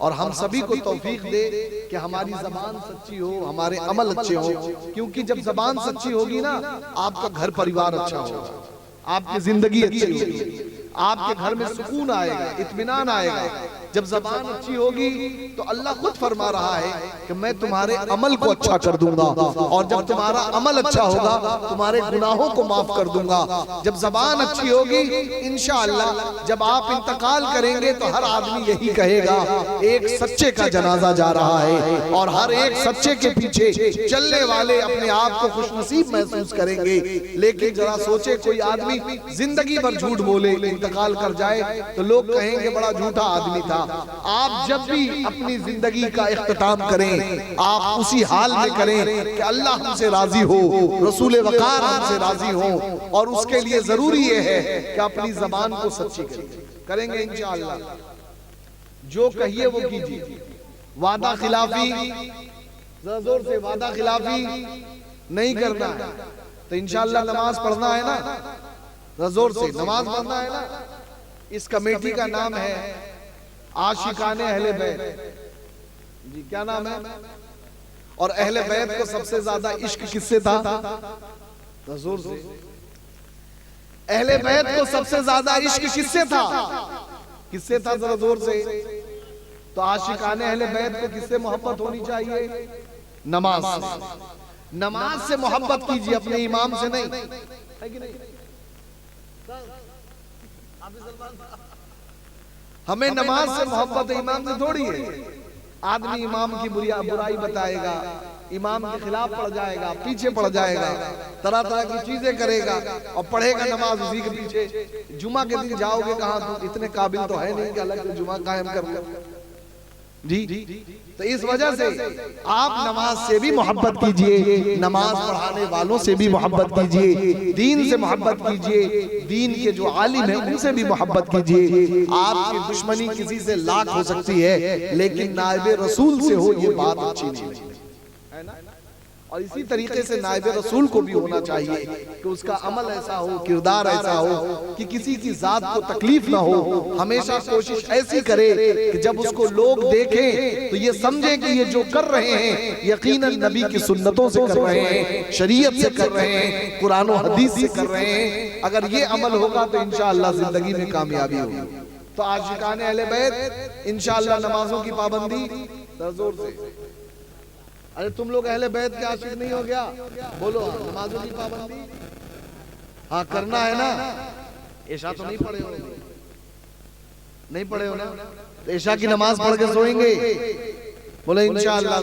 और हम सभी को तौफीक दे कि हमारी जबान सच्ची हो, हमारे अमल अच्छे हो। क्योंकि जब जबान सच्ची होगी ना, आपका घर परिवार अच्छा होगा, आपकी जिंदगी अच्छी होगी, आपके घर में सुकून आएगा, इत्मीनान आएगा। जब जबान अच्छी होगी तो अल्लाह खुद फरमा रहा है कि मैं तुम्हारे अमल को अच्छा कर दूंगा, और जब तुम्हारा अमल अच्छा होगा तुम्हारे गुनाहों को माफ कर दूंगा। जब जबान अच्छी होगी इंशाअल्लाह जब आप इंतकाल करेंगे तो हर आदमी यही कहेगा एक सच्चे का जनाजा जा रहा है, और हर एक सच्चे के पीछे चलने वाले अपने आप को खुशनसीब महसूस करेंगे। लेकिन जरा सोचे, कोई आदमी जिंदगी भर झूठ बोले, इंतकाल कर जाए तो लोग कहेंगे बड़ा झूठा आदमी था। आप जब भी अपनी जिंदगी का इख्तिताम करें, आप उसी हाल में करें कि अल्लाह हमसे राजी हो, रसूल वकार हमसे राजी हो, और उसके लिए जरूरी ये है कि अपनी जबान को सच्ची करेंगे इंशाअल्लाह। जो कहिए वो कीजिए, वादा खिलाफी, जरा जोर से वादा खिलाफी नहीं करना है। तो इंशाअल्लाह नमाज पढ़ना है ना, जरा जोर से नमाज पढ़ना है ना। इस कमेटी का नाम है आशिकाने अहले बैत जी। क्या नाम है? और अहले बैत को सबसे ज्यादा इश्क किससे था? जोर से। अहले बैत को सबसे ज्यादा इश्क किससे था? किससे था? जरा जोर से। तो आशिकाने अहले बैत को किससे मोहब्बत होनी चाहिए? नमाज से। नमाज से मोहब्बत कीजिए, अपने इमाम से नहीं, है कि नहीं? हमें नमाज से मोहब्बत है, इमाम से थोड़ी है। आदमी इमाम की बुराई बताएगा, इमाम के खिलाफ पड़ जाएगा, पीछे पड़ जाएगा, तरह तरह की चीजें करेगा और पढ़ेगा नमाज उसी के पीछे। जुमा के दिन जाओगे कहाँ? तुम इतने काबिल तो है नहीं कि अलग से जुमा कायम कर लो जी। तो इस वजह से आप नमाज से भी मोहब्बत कीजिए, नमाज पढ़ाने वालों से भी मोहब्बत कीजिए, दीन से मोहब्बत कीजिए, दीन के जो आलिम हैं उनसे भी मोहब्बत कीजिए। आपकी दुश्मनी किसी से लाख हो सकती है, लेकिन नायबे रसूल से हो ये बात अच्छी नहीं है ना। और इसी तरीके से नायबे रसूल को भी होना चाहिए कि उसका अमल ऐसा हो, किरदार ऐसा हो कि किसी की जात को तकलीफ ना हो। हमेशा कोशिश ऐसी करे कि जब उसको लोग देखें तो ये समझे कि ये जो कर रहे हैं यकीनन नबी की सुन्नतों से कर रहे हैं, शरीयत से कर रहे हैं, कुरान और हदीस से कर रहे हैं। अगर ये अमल होगा तो इंशाअल्लाह जिंदगी में कामयाबी होगी। तो आशिकाने अहले बैत इंशाअल्लाह नमाजों की पाबंदी जोर से। अरे तुम लोग अहले बैत के आशिक नहीं हो गया? बोलो नमाजों की पाबंदी हाँ करना है ना। ऐशा तो नहीं पढ़े हो? नहीं पढ़े हो ना? तो ऐशा की नमाज पढ़ के सोएंगे? बोले इंशाअल्लाह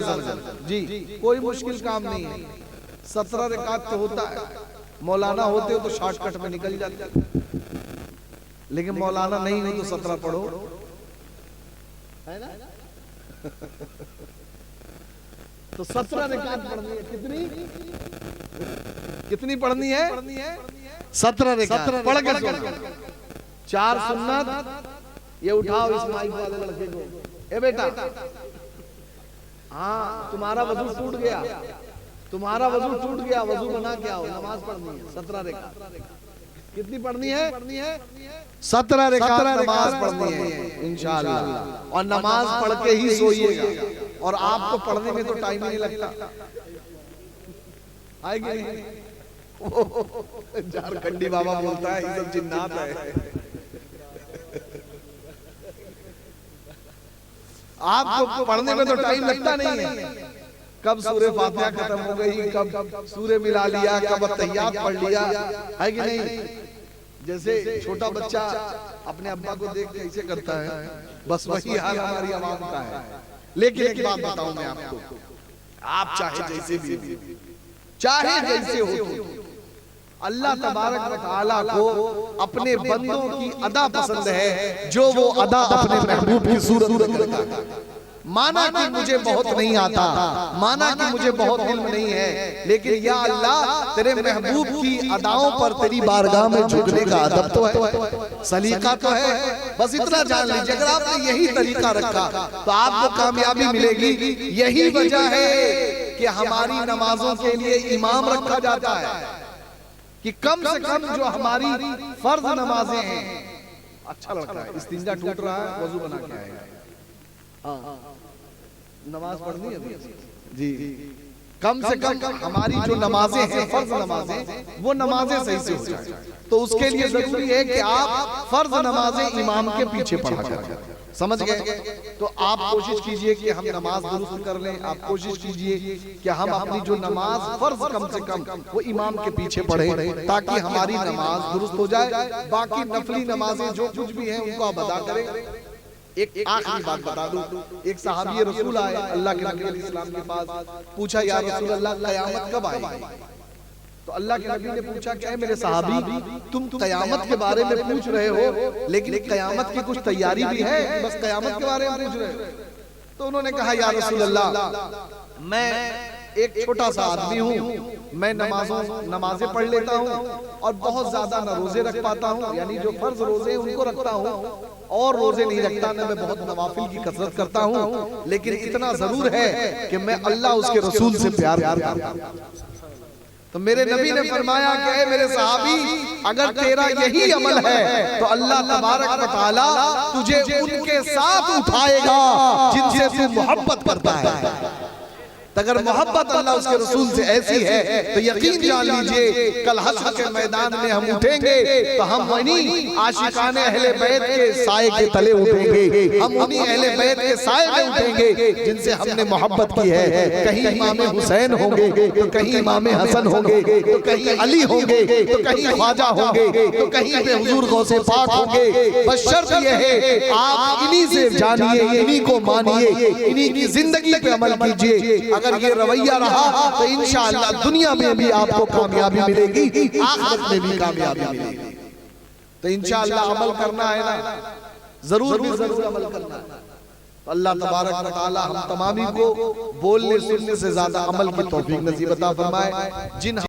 जी। कोई मुश्किल काम नहीं है, 17 रकात तो होता है। मौलाना होते हो तो शॉर्टकट में निकल जाते, लेकिन मौलाना नहीं हो तो 17 पढ़ो, है ना। तो 17 रकात पढ़नी है। कितनी पढ़नी है? 17 रकात पढ़ के सो। 4 सुन्नत। ये उठाओ इस माइक वाले लड़के को, ए बेटा, हाँ तुम्हारा वजू टूट गया, तुम्हारा वजू टूट गया, वजू बना के आओ, नमाज पढ़नी है 17 रकात। कितनी पढ़नी है? 17 रकात नमाज पढ़नी है इंशाअल्लाह। और नमाज पढ़ के ही सोइएगा, और आपको पढ़ने में तो टाइम ही नहीं लगता। आएगी नहीं? झारखंडी बाबा बोलता है ये सब जिन्नात है। आपको पढ़ने में तो टाइम लगता नहीं है। कब सूरे फातिहा खत्म हो गई, कब सूरे मिला लिया, कब तहियात पढ़ लिया, है कि नहीं। जैसे छोटा बच्चा अपने अब्बा को देख कैसे करता है, बस वही हाल हमारी आवाम का है। लेकिन एक बात बताऊं मैं आपको, आप चाहे जैसे भी, चाहे जैसे हो, अल्लाह तबारक व तआला को अपने बंदों की अदा पसंद है जो वो अदा अपने महबूब की सूरत में करता है। माना कि मुझे बहुत नहीं आता, माना कि मुझे बहुत इल्म नहीं है, लेकिन या अल्लाह तेरे महबूब की अदाओं पर तेरी बारगाह में झुकने का अदब तो है, सलीका तो है। बस इतना जान लीजिए, अगर आपने यही तरीका रखा तो आपको कामयाबी मिलेगी। यही वजह है कि हमारी नमाजों के लिए इमाम रखा जाता है कि कम से कम जो हमारी फर्ज नमाजें हैं। अच्छा लड़का है, इस्तिंजा टूट रहा है, वजू बना के आएगा। नमाज पढ़नी है जी, कम से कम हमारी जो नमाजें हैं, फर्ज नमाजें, वो नमाजें सही से हो जाए। तो उसके लिए जरूरी है कि आप फर्ज नमाजें इमाम के पीछे पढ़ा करें, समझ गए? तो आप कोशिश कीजिए कि हम नमाज दुरुस्त कर लें। आप कोशिश कीजिए कि हम अपनी जो नमाज फर्ज कम से कम वो इमाम के पीछे पढ़ें, ताकि हमारी नमाज दुरुस्त हो जाए। बाकी नफली नमाजें जो कुछ भी हैं उनको आप अदा करें। एक आखिरी बात बता दूं, एक सहाबी रसूल आए अल्लाह के नबी अलैहि सलाम के पास, पूछा या रसूल अल्लाह क़यामत कब आएगी? तो अल्लाह के नबी ने पूछा कि मेरे सहाबी, तुम क़यामत के बारे में पूछ रहे हो, लेकिन क़यामत की कुछ तैयारी भी है, बस क़यामत के बारे में पूछ रहे हो? तो उन्होंने कहा या रसूल अल्लाह, मैं एक छोटा सा आदमी हूँ, मैं नमाजें पढ़ लेता हूँ और बहुत ज्यादा न रोजे रख पाता हूँ, यानी जो फर्ज रोजे उनको रखता हूँ और रोजे नहीं रखता, मैं बहुत नवाफिल की कसरत करता हूँ, लेकिन इतना जरूर है कि मैं अल्लाह उसके रसूल से प्यार करता हूँ। तो मेरे नबी ने फरमाया कि मेरे सहाबी, अगर तेरा यही अमल है तो अल्लाह तबारक व तआला तुझे उनके साथ उठाएगा जिनसे तू मोहब्बत करता है। अगर मोहब्बत अल्लाह उसके रसूल से ऐसी है तो यकीन जान लीजिए कल हश्र के मैदान में हम उठेंगे तो हम वहीं आशिकाने अहले बैत के साए के तले उठेंगे, हम उन्हीं अहले बैत के साए में उठेंगे जिनसे हमने मोहब्बत की है। कहीं इमाम हुसैन होंगे तो कहीं इमाम हसन होंगे तो कहीं अली होंगे तो कहीं ख्वाजा होंगे तो कहीं पे हुजूर गौसे पाक होंगे। बस शर्त यह है आप इन्हीं से जानिए, इन्हीं को मानिए, इन्हीं की जिंदगी पे अमल कीजिए। अगर ये रवैया रहा तो इंशाअल्लाह दुनिया में भी आपको कामयाबी मिलेगी, आखिरत में भी कामयाबी मिलेगी। तो इंशाअल्लाह अमल करना है ना, जरूर अमल करना है। तो अल्लाह तबारक व तआला हम तमामी को बोलने सुनने से ज्यादा अमल की तौफीक नसीब अता फरमाए। जिन